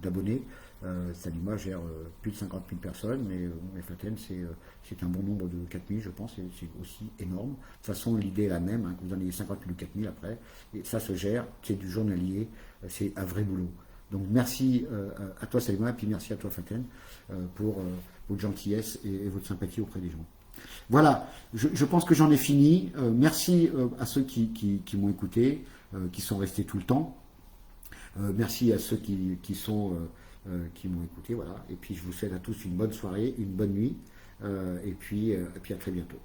d'abonnés. Salima gère plus de 50 000 personnes, mais Faten c'est un bon nombre de 4 000 je pense, et c'est aussi énorme. De toute façon l'idée est la même, que vous en ayez 50 000 ou 4 000 après, et ça se gère, c'est du journalier, c'est un vrai boulot. Donc merci à toi Salima, et puis merci à toi Faten pour votre gentillesse et votre sympathie auprès des gens. Voilà, je pense que j'en ai fini. Merci à ceux qui m'ont écouté, qui sont restés tout le temps. Merci à ceux qui m'ont écouté. Voilà. Et puis je vous souhaite à tous une bonne soirée, une bonne nuit. Et puis à très bientôt.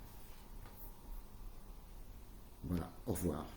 Voilà, au revoir.